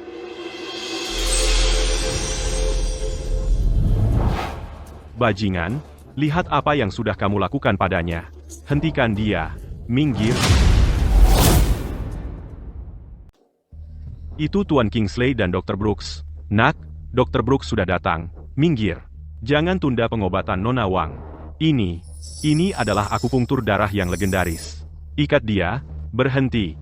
Bajingan, lihat apa yang sudah kamu lakukan padanya. Hentikan dia. Minggir. Itu Tuan Kingsley dan Dr. Brooks. Nak, Dr. Brooks sudah datang. Minggir. Jangan tunda pengobatan Nona Wang. Ini adalah akupunktur darah yang legendaris. Ikat dia, berhenti.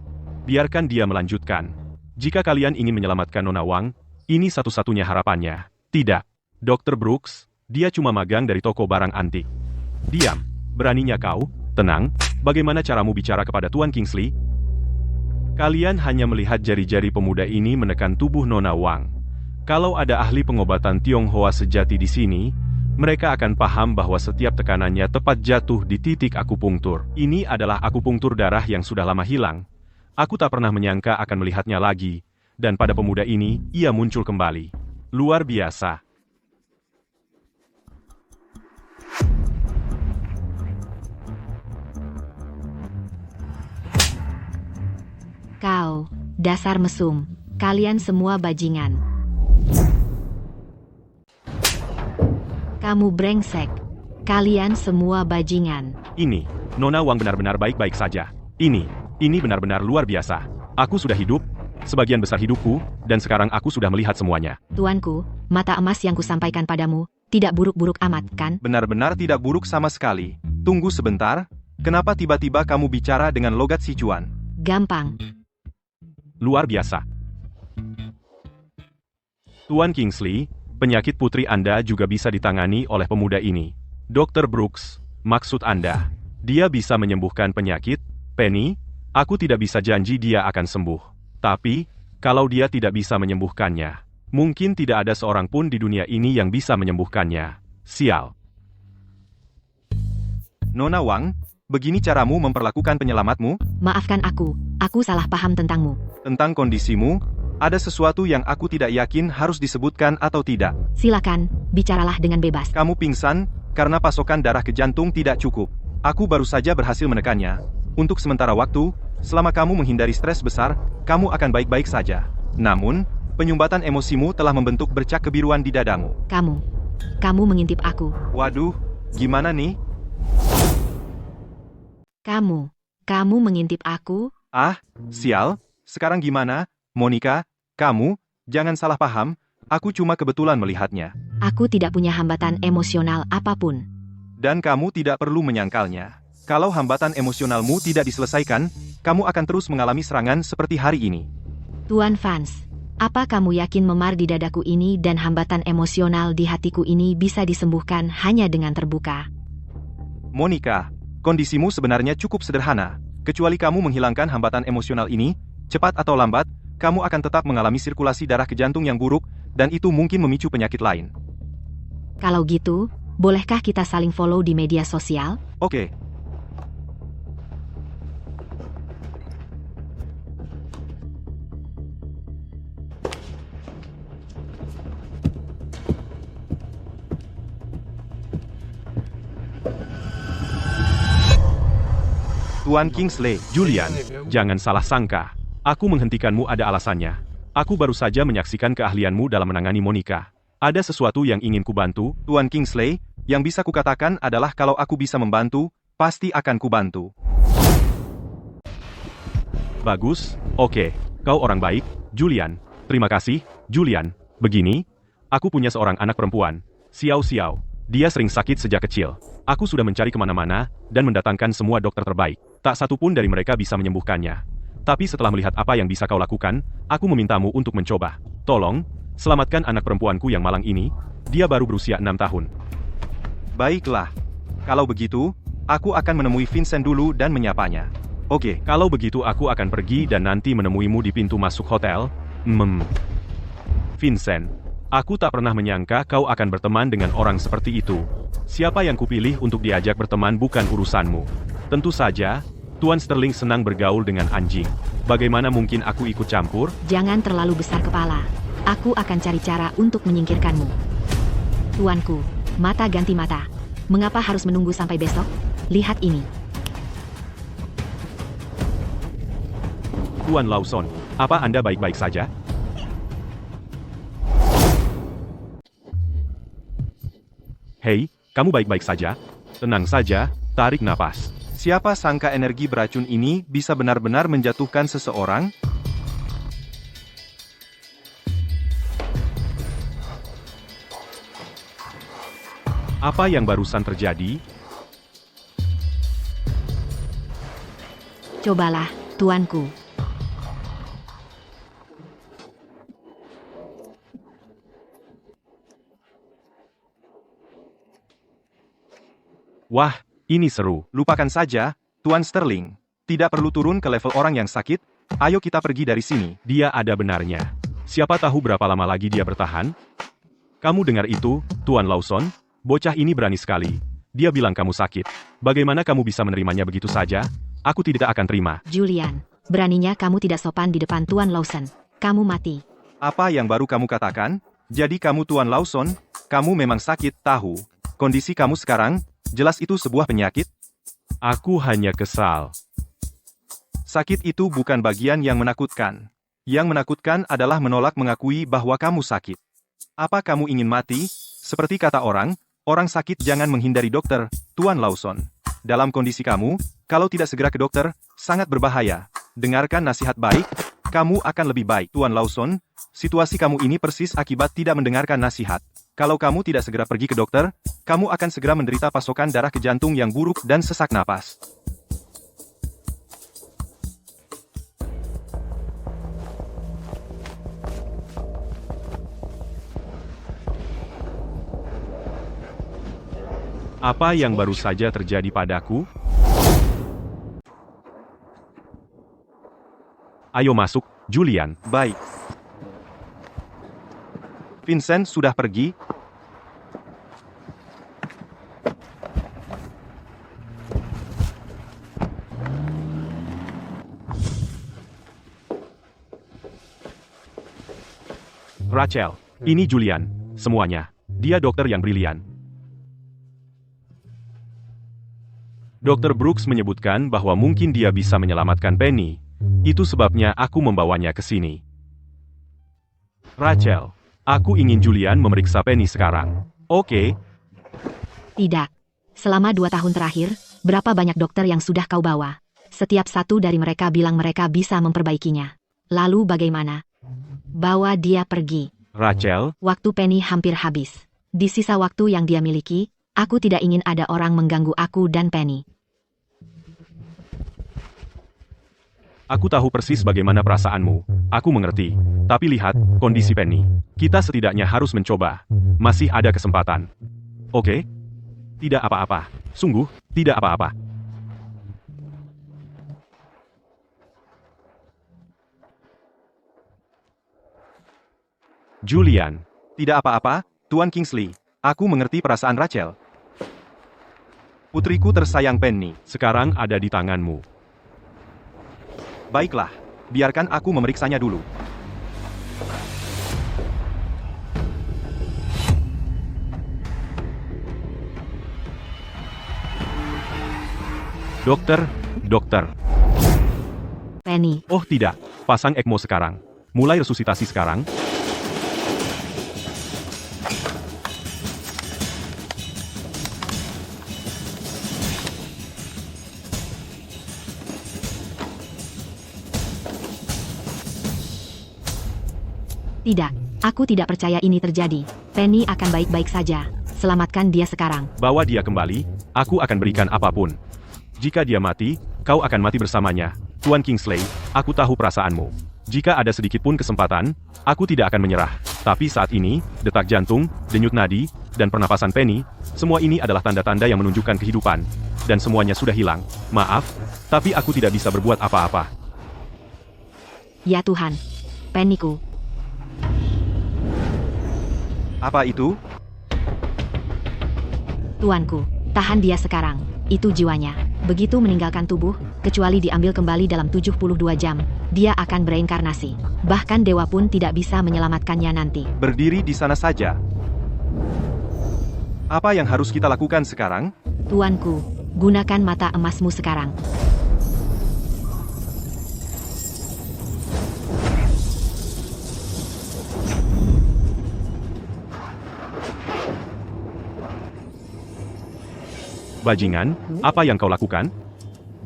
Biarkan dia melanjutkan. Jika kalian ingin menyelamatkan Nona Wang, ini satu-satunya harapannya. Tidak. Dr. Brooks, dia cuma magang dari toko barang antik. Diam. Beraninya kau? Tenang. Bagaimana caramu bicara kepada Tuan Kingsley? Kalian hanya melihat jari-jari pemuda ini menekan tubuh Nona Wang. Kalau ada ahli pengobatan Tionghoa sejati di sini, mereka akan paham bahwa setiap tekanannya tepat jatuh di titik akupunktur. Ini adalah akupunktur darah yang sudah lama hilang. Aku tak pernah menyangka akan melihatnya lagi, dan pada pemuda ini, ia muncul kembali. Luar biasa. Kau, dasar mesum. Kalian semua bajingan. Kamu brengsek. Kalian semua bajingan. Ini, Nona Wang benar-benar baik-baik saja. Ini benar-benar luar biasa. Aku sudah hidup, sebagian besar hidupku, dan sekarang aku sudah melihat semuanya. Tuanku, mata emas yang kusampaikan padamu, tidak buruk-buruk amat, kan? Benar-benar tidak buruk sama sekali. Tunggu sebentar, kenapa tiba-tiba kamu bicara dengan logat Sichuan? Gampang. Luar biasa. Tuan Kingsley, penyakit putri Anda juga bisa ditangani oleh pemuda ini. Dr. Brooks, maksud Anda, dia bisa menyembuhkan penyakit? Penny, aku tidak bisa janji dia akan sembuh. Tapi, kalau dia tidak bisa menyembuhkannya, mungkin tidak ada seorang pun di dunia ini yang bisa menyembuhkannya. Sial. Nona Wang, begini caramu memperlakukan penyelamatmu? Maafkan aku salah paham tentangmu. Tentang kondisimu, ada sesuatu yang aku tidak yakin harus disebutkan atau tidak. Silakan, bicaralah dengan bebas. Kamu pingsan, karena pasokan darah ke jantung tidak cukup. Aku baru saja berhasil menekannya. Untuk sementara waktu, selama kamu menghindari stres besar, kamu akan baik-baik saja. Namun, penyumbatan emosimu telah membentuk bercak kebiruan di dadamu. Kamu mengintip aku. Waduh, gimana nih? Kamu mengintip aku? Ah, sial. Sekarang gimana? Monica, kamu, jangan salah paham, aku cuma kebetulan melihatnya. Aku tidak punya hambatan emosional apapun. Dan kamu tidak perlu menyangkalnya. Kalau hambatan emosionalmu tidak diselesaikan, kamu akan terus mengalami serangan seperti hari ini. Tuan Vance, apa kamu yakin memar di dadaku ini dan hambatan emosional di hatiku ini bisa disembuhkan hanya dengan terbuka? Monica, kondisimu sebenarnya cukup sederhana. Kecuali kamu menghilangkan hambatan emosional ini, cepat atau lambat, kamu akan tetap mengalami sirkulasi darah ke jantung yang buruk, dan itu mungkin memicu penyakit lain. Kalau gitu, bolehkah kita saling follow di media sosial? Oke. Tuan Kingsley, Julian, jangan salah sangka. Aku menghentikanmu ada alasannya. Aku baru saja menyaksikan keahlianmu dalam menangani Monica. Ada sesuatu yang ingin kubantu? Tuan Kingsley, yang bisa kukatakan adalah kalau aku bisa membantu, pasti akan kubantu. Bagus, oke. Kau orang baik, Julian. Terima kasih, Julian. Begini, aku punya seorang anak perempuan, Xiao Xiao. Dia sering sakit sejak kecil. Aku sudah mencari kemana-mana, dan mendatangkan semua dokter terbaik. Tak satu pun dari mereka bisa menyembuhkannya. Tapi setelah melihat apa yang bisa kau lakukan, aku memintamu untuk mencoba. Tolong, selamatkan anak perempuanku yang malang ini. Dia baru berusia 6 tahun. Baiklah. Kalau begitu, aku akan menemui Vincent dulu dan menyapanya. Oke. Kalau begitu aku akan pergi dan nanti menemuimu di pintu masuk hotel. Vincent, aku tak pernah menyangka kau akan berteman dengan orang seperti itu. Siapa yang kupilih untuk diajak berteman bukan urusanmu. Tentu saja, Tuan Sterling senang bergaul dengan anjing. Bagaimana mungkin aku ikut campur? Jangan terlalu besar kepala. Aku akan cari cara untuk menyingkirkanmu. Tuanku, mata ganti mata. Mengapa harus menunggu sampai besok? Lihat ini. Tuan Lawson, apa Anda baik-baik saja? Hei, kamu baik-baik saja? Tenang saja, tarik napas. Siapa sangka energi beracun ini bisa benar-benar menjatuhkan seseorang? Apa yang barusan terjadi? Cobalah, tuanku. Wah, ini seru. Lupakan saja, Tuan Sterling. Tidak perlu turun ke level orang yang sakit. Ayo kita pergi dari sini. Dia ada benarnya. Siapa tahu berapa lama lagi dia bertahan? Kamu dengar itu, Tuan Lawson? Bocah ini berani sekali. Dia bilang kamu sakit. Bagaimana kamu bisa menerimanya begitu saja? Aku tidak akan terima. Julian, beraninya kamu tidak sopan di depan Tuan Lawson. Kamu mati. Apa yang baru kamu katakan? Jadi kamu Tuan Lawson, kamu memang sakit, tahu. Kondisi kamu sekarang, jelas itu sebuah penyakit. Aku hanya kesal. Sakit itu bukan bagian yang menakutkan. Yang menakutkan adalah menolak mengakui bahwa kamu sakit. Apa kamu ingin mati? Seperti kata orang sakit jangan menghindari dokter, Tuan Lawson. Dalam kondisi kamu, kalau tidak segera ke dokter, sangat berbahaya. Dengarkan nasihat baik, kamu akan lebih baik. Tuan Lawson, situasi kamu ini persis akibat tidak mendengarkan nasihat. Kalau kamu tidak segera pergi ke dokter, kamu akan segera menderita pasokan darah ke jantung yang buruk dan sesak napas. Apa yang baru saja terjadi padaku? Ayo masuk, Julian. Baik. Vincent sudah pergi. Rachel, ini Julian. Semuanya. Dia dokter yang brilian. Dr. Brooks menyebutkan bahwa mungkin dia bisa menyelamatkan Penny. Itu sebabnya aku membawanya ke sini. Rachel, aku ingin Julian memeriksa Penny sekarang. Oke? Tidak. Selama 2 tahun terakhir, berapa banyak dokter yang sudah kau bawa? Setiap satu dari mereka bilang mereka bisa memperbaikinya. Lalu bagaimana? Bawa dia pergi. Rachel, Waktu Penny hampir habis. Di sisa waktu yang dia miliki, aku tidak ingin ada orang mengganggu aku dan Penny. aku tahu persis bagaimana perasaanmu. Aku mengerti. Tapi lihat, kondisi Penny. Kita setidaknya harus mencoba. Masih ada kesempatan. Oke? Tidak apa-apa. Sungguh, tidak apa-apa. Julian, Tidak apa-apa, Tuan Kingsley. Aku mengerti perasaan Rachel. Putriku tersayang Penny. sekarang ada di tanganmu. Baiklah, biarkan aku memeriksanya dulu. Dokter. Penny, Oh tidak, pasang ECMO sekarang. Mulai resusitasi sekarang. tidak. Aku tidak percaya ini terjadi. Penny akan baik-baik saja. Selamatkan dia sekarang. Bawa dia kembali, aku akan berikan apapun. Jika dia mati, kau akan mati bersamanya. Tuan Kingsley, aku tahu perasaanmu. Jika ada sedikit pun kesempatan, aku tidak akan menyerah. Tapi saat ini, detak jantung, denyut nadi, dan pernapasan Penny, semua ini adalah tanda-tanda yang menunjukkan kehidupan. Dan semuanya sudah hilang. Maaf, tapi aku tidak bisa berbuat apa-apa. Ya Tuhan. Pennyku. Apa itu? Tuanku, tahan dia sekarang. Itu jiwanya. Begitu meninggalkan tubuh, kecuali diambil kembali dalam 72 jam, dia akan bereinkarnasi. Bahkan dewa pun tidak bisa menyelamatkannya nanti. Berdiri di sana saja. Apa yang harus kita lakukan sekarang? Tuanku, gunakan mata emasmu sekarang. Bajingan, apa yang kau lakukan?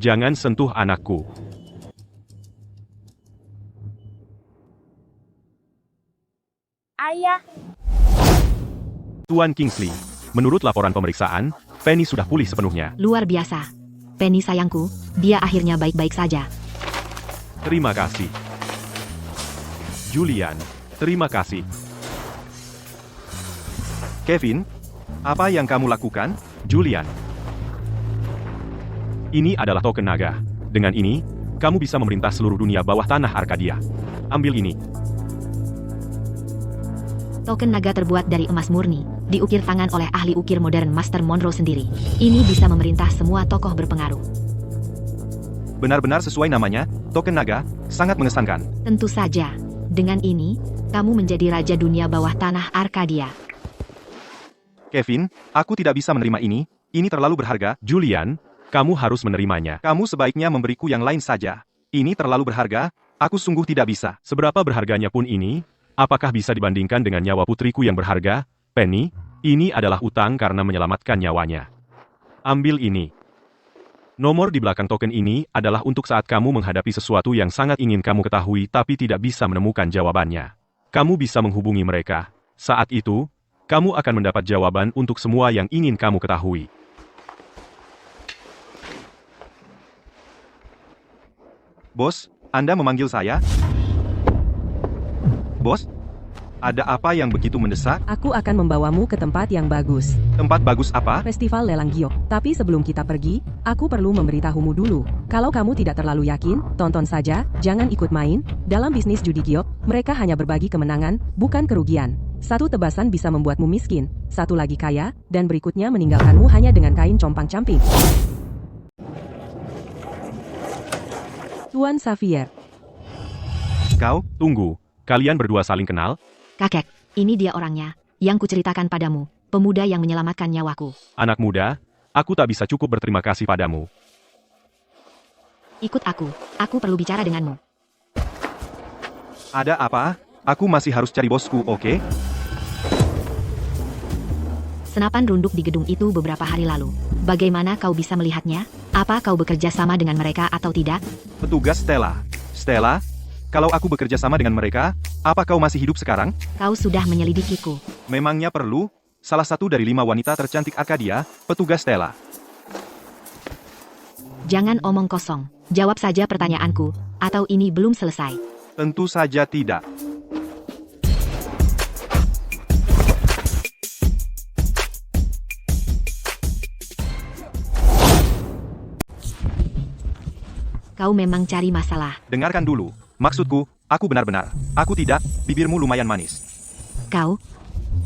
Jangan sentuh anakku. Ayah, Tuan Kingsley, Menurut laporan pemeriksaan, Penny sudah pulih sepenuhnya. Luar biasa. Penny sayangku, dia akhirnya baik-baik saja. Terima kasih. Julian, terima kasih. Kevin, apa yang kamu lakukan? Julian. Ini adalah token naga. Dengan ini, kamu bisa memerintah seluruh dunia bawah tanah Arkadia. Ambil ini. Token naga terbuat dari emas murni, diukir tangan oleh ahli ukir modern Master Monroe sendiri. Ini bisa memerintah semua tokoh berpengaruh. Benar-benar sesuai namanya, token naga, sangat mengesankan. Tentu saja. Dengan ini, kamu menjadi raja dunia bawah tanah Arkadia. Kevin, aku tidak bisa menerima ini terlalu berharga. Julian, kamu harus menerimanya. Kamu sebaiknya memberiku yang lain saja. Ini terlalu berharga, aku sungguh tidak bisa. Seberapa berharganya pun ini, apakah bisa dibandingkan dengan nyawa putriku yang berharga? Penny, ini adalah utang karena menyelamatkan nyawanya. Ambil ini. Nomor di belakang token ini adalah untuk saat kamu menghadapi sesuatu yang sangat ingin kamu ketahui tapi tidak bisa menemukan jawabannya. Kamu bisa menghubungi mereka. Saat itu, kamu akan mendapat jawaban untuk semua yang ingin kamu ketahui. Bos, Anda memanggil saya? Bos? Ada apa yang begitu mendesak? Aku akan membawamu ke tempat yang bagus. Tempat bagus apa? Festival lelang giok. Tapi sebelum kita pergi, aku perlu memberitahumu dulu. Kalau kamu tidak terlalu yakin, tonton saja, jangan ikut main. Dalam bisnis judi giok, mereka hanya berbagi kemenangan, bukan kerugian. Satu tebasan bisa membuatmu miskin, satu lagi kaya, dan berikutnya meninggalkanmu hanya dengan kain compang-camping. Tuan Xavier. Kau? Tunggu, kalian berdua saling kenal? Kakek, ini dia orangnya, yang kuceritakan padamu, pemuda yang menyelamatkan nyawaku. Anak muda, aku tak bisa cukup berterima kasih padamu. Ikut aku perlu bicara denganmu. Ada apa? Aku masih harus cari bosku, oke? Senapan runduk di gedung itu beberapa hari lalu. Bagaimana kau bisa melihatnya? Apa kau bekerja sama dengan mereka atau tidak? Petugas Stella. Stella, kalau aku bekerja sama dengan mereka, apa kau masih hidup sekarang? Kau sudah menyelidikiku. Memangnya perlu? Salah satu dari 5 wanita tercantik Arkadia, petugas Stella. Jangan omong kosong. Jawab saja pertanyaanku, atau ini belum selesai. Tentu saja tidak. Kau memang cari masalah. Dengarkan dulu. Maksudku, aku benar-benar. Aku tidak, bibirmu lumayan manis. Kau,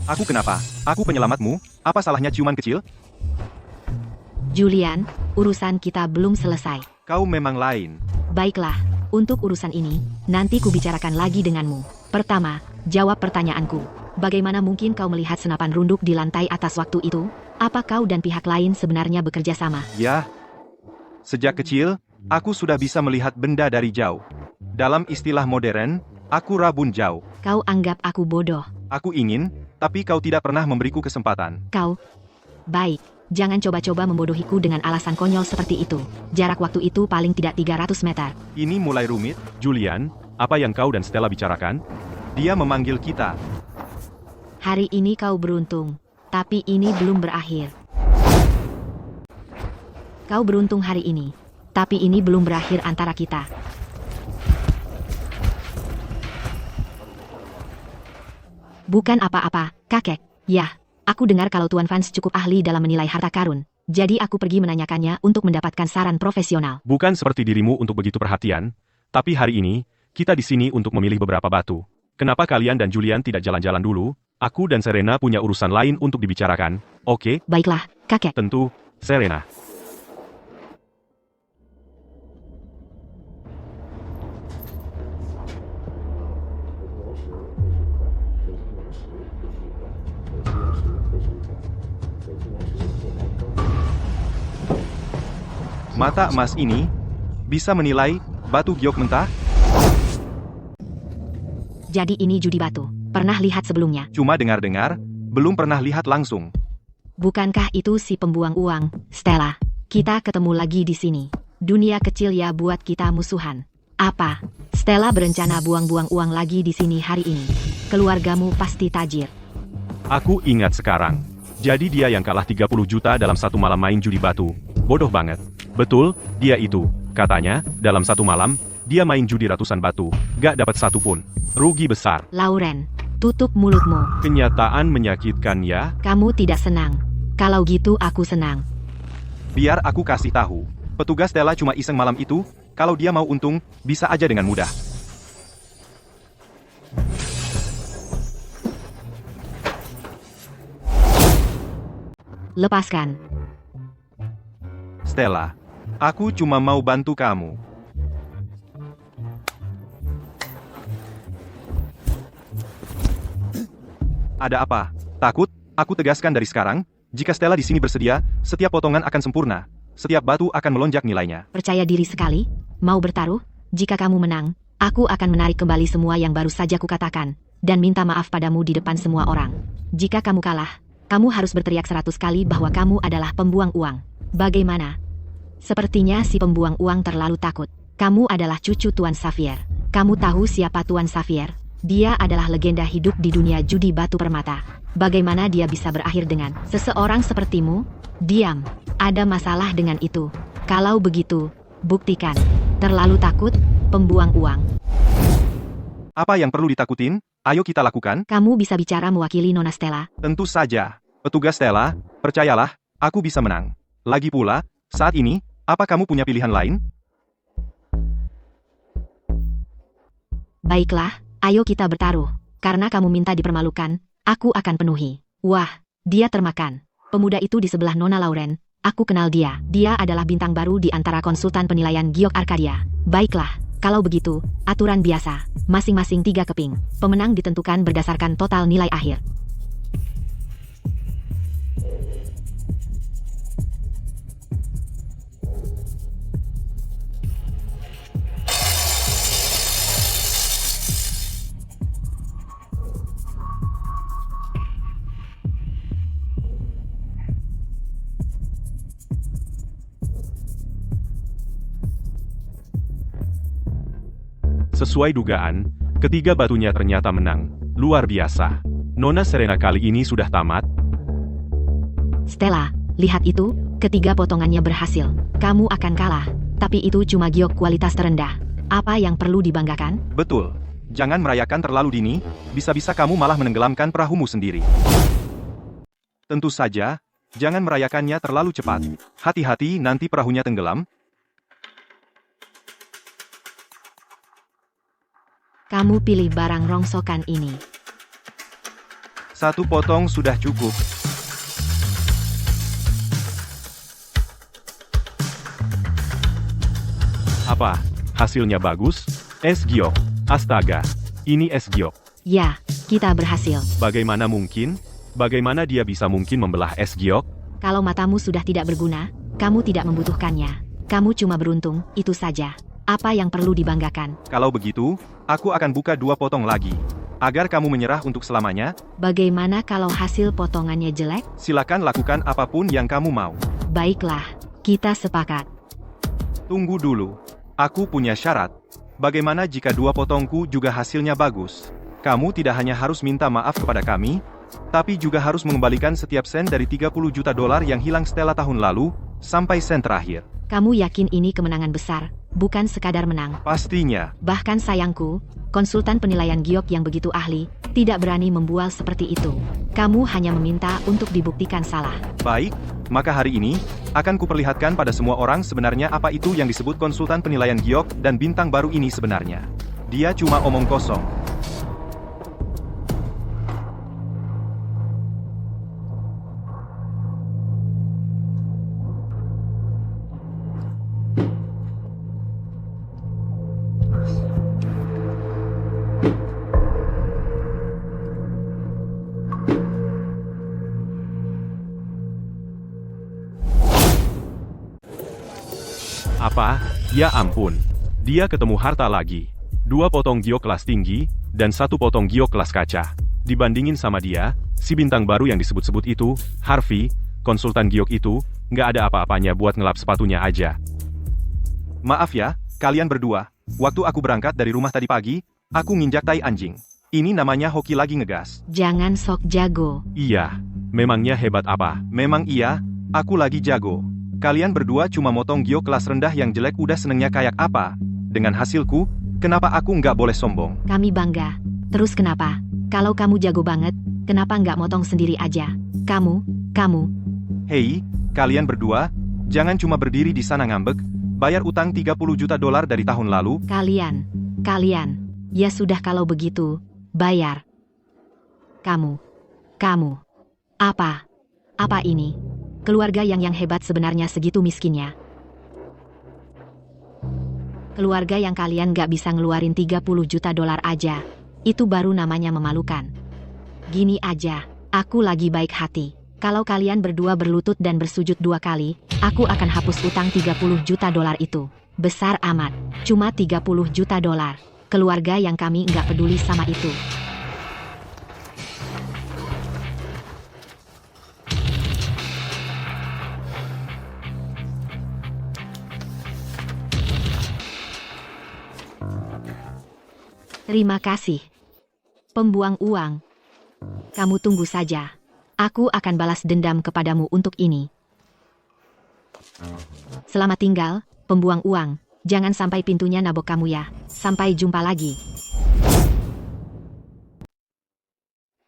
Aku kenapa? Aku penyelamatmu, apa salahnya ciuman kecil? Julian, urusan kita belum selesai. Kau memang lain. Baiklah, untuk urusan ini, nanti kubicarakan lagi denganmu. Pertama, jawab pertanyaanku. Bagaimana mungkin kau melihat senapan runduk di lantai atas waktu itu? Apa kau dan pihak lain sebenarnya bekerja sama? Ya. Sejak kecil, aku sudah bisa melihat benda dari jauh. Dalam istilah modern, aku rabun jauh. Kau anggap aku bodoh. Aku ingin, tapi kau tidak pernah memberiku kesempatan. Kau, baik. Jangan coba-coba membodohiku dengan alasan konyol seperti itu. Jarak waktu itu paling tidak 300 meter. Ini mulai rumit. Julian, apa yang kau dan Stella bicarakan? Dia memanggil kita. Hari ini kau beruntung, tapi ini belum berakhir. Kau beruntung hari ini, tapi ini belum berakhir antara kita. Bukan apa-apa, kakek. Ya, aku dengar kalau Tuan Vance cukup ahli dalam menilai harta karun. Jadi aku pergi menanyakannya untuk mendapatkan saran profesional. Bukan seperti dirimu untuk begitu perhatian, tapi hari ini, kita di sini untuk memilih beberapa batu. Kenapa kalian dan Julian tidak jalan-jalan dulu? Aku dan Serena punya urusan lain untuk dibicarakan, oke? Baiklah, kakek. Tentu, Serena. Mata emas ini bisa menilai batu giok mentah. Jadi ini judi batu. Pernah lihat sebelumnya? Cuma dengar-dengar, belum pernah lihat langsung. Bukankah itu si pembuang uang, Stella? Kita ketemu lagi di sini. Dunia kecil ya buat kita musuhan. Apa? Stella berencana buang-buang uang lagi di sini hari ini. Keluargamu pasti tajir. Aku ingat sekarang. Jadi dia yang kalah 30 juta dalam satu malam main judi batu. Bodoh banget. Betul, dia itu. Katanya, dalam satu malam, dia main judi ratusan batu. Gak dapat satu pun. Rugi besar. Lauren, tutup mulutmu. Kenyataan menyakitkan ya. Kamu tidak senang. Kalau gitu aku senang. Biar aku kasih tahu. Petugas Stella cuma iseng malam itu, kalau dia mau untung, bisa aja dengan mudah. Lepaskan. Stella, aku cuma mau bantu kamu. Ada apa? Takut? Aku tegaskan dari sekarang, jika Stella di sini bersedia, setiap potongan akan sempurna. Setiap batu akan melonjak nilainya. Percaya diri sekali? Mau bertaruh? Jika kamu menang, aku akan menarik kembali semua yang baru saja kukatakan, dan minta maaf padamu di depan semua orang. Jika kamu kalah, kamu harus berteriak 100 kali bahwa kamu adalah pembuang uang. Bagaimana? Sepertinya si pembuang uang terlalu takut. Kamu adalah cucu Tuan Xavier. Kamu tahu siapa Tuan Xavier? Dia adalah legenda hidup di dunia judi batu permata. Bagaimana dia bisa berakhir dengan seseorang sepertimu? Diam. Ada masalah dengan itu. Kalau begitu, buktikan. Terlalu takut, pembuang uang. Apa yang perlu ditakutin? Ayo kita lakukan. Kamu bisa bicara mewakili Nona Stella. Tentu saja. Petugas Stella, percayalah, aku bisa menang. Lagi pula, saat ini, apa kamu punya pilihan lain? Baiklah, ayo kita bertaruh. Karena kamu minta dipermalukan, aku akan penuhi. Wah, dia termakan. Pemuda itu di sebelah Nona Lauren. Aku kenal dia. Dia adalah bintang baru di antara konsultan penilaian Giok Arcadia. Baiklah, kalau begitu, aturan biasa. Masing-masing 3 keping. Pemenang ditentukan berdasarkan total nilai akhir. Sesuai dugaan, ketiga batunya ternyata menang. Luar biasa. Nona Serena kali ini sudah tamat. Stella, lihat itu, ketiga potongannya berhasil. Kamu akan kalah, tapi itu cuma giok kualitas terendah. Apa yang perlu dibanggakan? Betul. Jangan merayakan terlalu dini, bisa-bisa kamu malah menenggelamkan perahumu sendiri. Tentu saja, jangan merayakannya terlalu cepat. Hati-hati nanti perahunya tenggelam. Kamu pilih barang rongsokan ini. 1 potong sudah cukup. Apa? Hasilnya bagus? Es giok. Astaga. Ini es giok. Ya, kita berhasil. Bagaimana mungkin? Bagaimana dia bisa mungkin membelah es giok? Kalau matamu sudah tidak berguna, kamu tidak membutuhkannya. Kamu cuma beruntung, itu saja. Apa yang perlu dibanggakan? Kalau begitu, aku akan buka 2 potong lagi. Agar kamu menyerah untuk selamanya, Bagaimana kalau hasil potongannya jelek? silakan lakukan apapun yang kamu mau. Baiklah, kita sepakat. Tunggu dulu. Aku punya syarat. Bagaimana jika 2 potongku juga hasilnya bagus? Kamu tidak hanya harus minta maaf kepada kami, tapi juga harus mengembalikan setiap sen dari 30 juta dolar yang hilang Stella tahun lalu, sampai sen terakhir. Kamu yakin ini kemenangan besar, bukan sekadar menang? Pastinya. Bahkan sayangku, konsultan penilaian giok yang begitu ahli, tidak berani membual seperti itu. Kamu hanya meminta untuk dibuktikan salah. Baik, maka hari ini, akan kuperlihatkan pada semua orang sebenarnya apa itu yang disebut konsultan penilaian giok dan bintang baru ini sebenarnya. Dia cuma omong kosong. Apa? Ya ampun. Dia ketemu harta lagi. 2 potong giok kelas tinggi, dan 1 potong giok kelas kaca. Dibandingin sama dia, si bintang baru yang disebut-sebut itu, Harvey, konsultan giok itu, nggak ada apa-apanya buat ngelap sepatunya aja. Maaf ya, kalian berdua. Waktu aku berangkat dari rumah tadi pagi, aku nginjak tai anjing. Ini namanya hoki lagi ngegas. Jangan sok jago. Iya, Memangnya hebat apa? Memang iya, aku lagi jago. Kalian berdua cuma motong giok kelas rendah yang jelek udah senengnya kayak apa? Dengan hasilku, kenapa aku nggak boleh sombong? Kami bangga. Terus kenapa? Kalau kamu jago banget, kenapa nggak motong sendiri aja? Kamu. Hei, kalian berdua, jangan cuma berdiri di sana ngambek, bayar utang 30 juta dolar dari tahun lalu. Kalian. Ya sudah kalau begitu, bayar. Kamu. Apa ini? Keluarga yang hebat sebenarnya segitu miskinnya. Keluarga yang kalian gak bisa ngeluarin 30 juta dolar aja. Itu baru namanya memalukan. Gini aja, aku lagi baik hati. Kalau kalian berdua berlutut dan bersujud 2 kali, aku akan hapus utang 30 juta dolar itu. Besar amat, cuma 30 juta dolar. Keluarga yang kami nggak peduli sama itu. Terima kasih. Pembuang uang. Kamu tunggu saja. Aku akan balas dendam kepadamu untuk ini. Selamat tinggal, pembuang uang. Jangan sampai pintunya nabok kamu ya. Sampai jumpa lagi.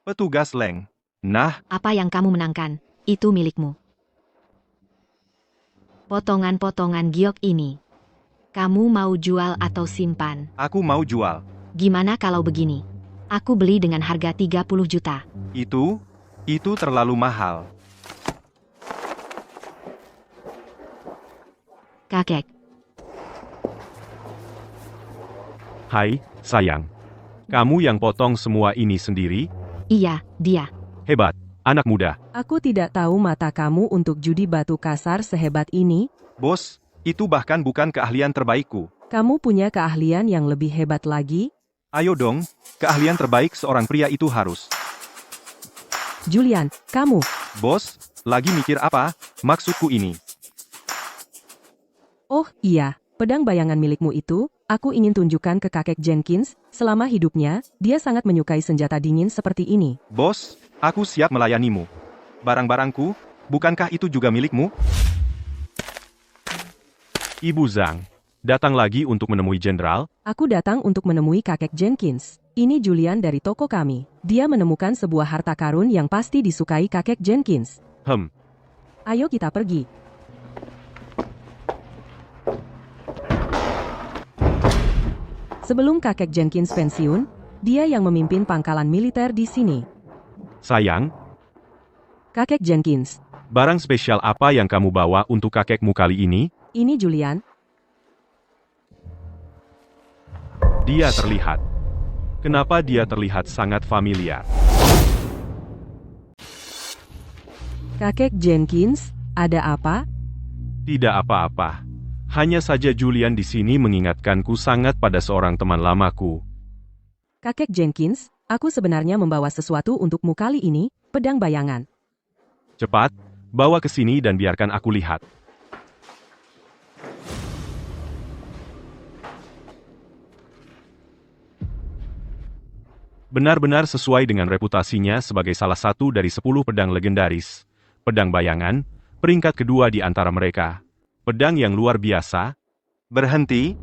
Petugas Leng. Nah, Apa yang kamu menangkan, itu milikmu. Potongan-potongan giok ini. Kamu mau jual atau simpan? aku mau jual. Gimana kalau begini? Aku beli dengan harga 30 juta. Itu terlalu mahal. Kakek. Hai, sayang. Kamu yang potong semua ini sendiri? Iya, dia. Hebat, anak muda. Aku tidak tahu mata kamu untuk judi batu kasar sehebat ini. Bos, itu bahkan bukan keahlian terbaikku. Kamu punya keahlian yang lebih hebat lagi? Ayo dong, keahlian terbaik seorang pria itu harus. Julian, kamu. Bos, lagi mikir apa? Maksudku ini. Oh iya, pedang bayangan milikmu itu, aku ingin tunjukkan ke kakek Jenkins. Selama hidupnya, dia sangat menyukai senjata dingin seperti ini. Bos, aku siap melayanimu. Barang-barangku, bukankah itu juga milikmu? Ibu Zhang, datang lagi untuk menemui jenderal? Aku datang untuk menemui kakek Jenkins. Ini Julian dari toko kami. Dia menemukan sebuah harta karun yang pasti disukai kakek Jenkins. Ayo kita pergi. Sebelum kakek Jenkins pensiun, dia yang memimpin pangkalan militer di sini. Sayang, Kakek Jenkins, barang spesial apa yang kamu bawa untuk kakekmu kali ini? ini Julian. Dia terlihat. Kenapa dia terlihat sangat familiar? Kakek Jenkins, ada apa? Tidak apa-apa. Hanya saja Julian di sini mengingatkanku sangat pada seorang teman lamaku. Kakek Jenkins, aku sebenarnya membawa sesuatu untukmu kali ini, pedang bayangan. Cepat, bawa ke sini dan biarkan aku lihat. Benar-benar sesuai dengan reputasinya sebagai salah satu dari 10 pedang legendaris. Pedang bayangan, peringkat kedua di antara mereka. Pedang yang luar biasa. Berhenti.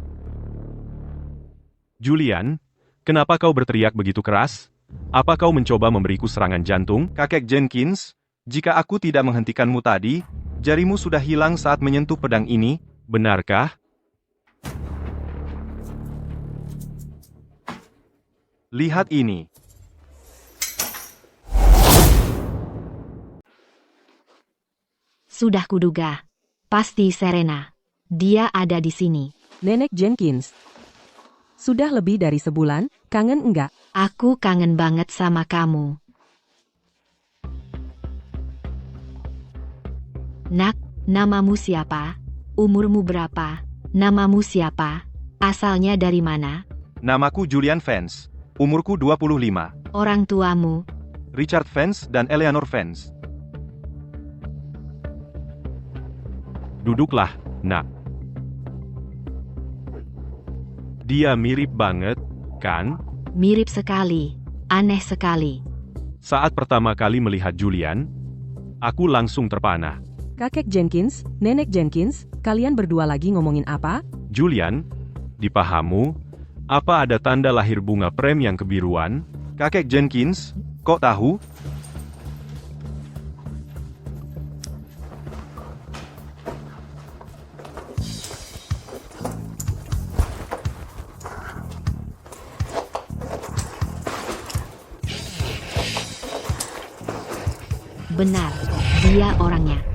Julian, kenapa kau berteriak begitu keras? Apa kau mencoba memberiku serangan jantung? Kakek Jenkins, jika aku tidak menghentikanmu tadi, jarimu sudah hilang saat menyentuh pedang ini. Benarkah? Lihat ini. Sudah kuduga. Pasti Serena. Dia ada di sini. Nenek Jenkins. Sudah lebih dari sebulan, kangen enggak? Aku kangen banget sama kamu. Nak, namamu siapa? Umurmu berapa? Namamu siapa? Asalnya dari mana? Namaku Julian Vance. Umurku 25. Orang tuamu? Richard Vance dan Eleanor Vance. Duduklah, nak. Dia mirip banget, kan? Mirip sekali. Aneh sekali. Saat pertama kali melihat Julian, Aku langsung terpana. Kakek Jenkins, Nenek Jenkins, kalian berdua lagi ngomongin apa? Julian, di pahamu, apa ada tanda lahir bunga prem yang kebiruan? Kakek Jenkins, kok tahu? Benar, dia orangnya.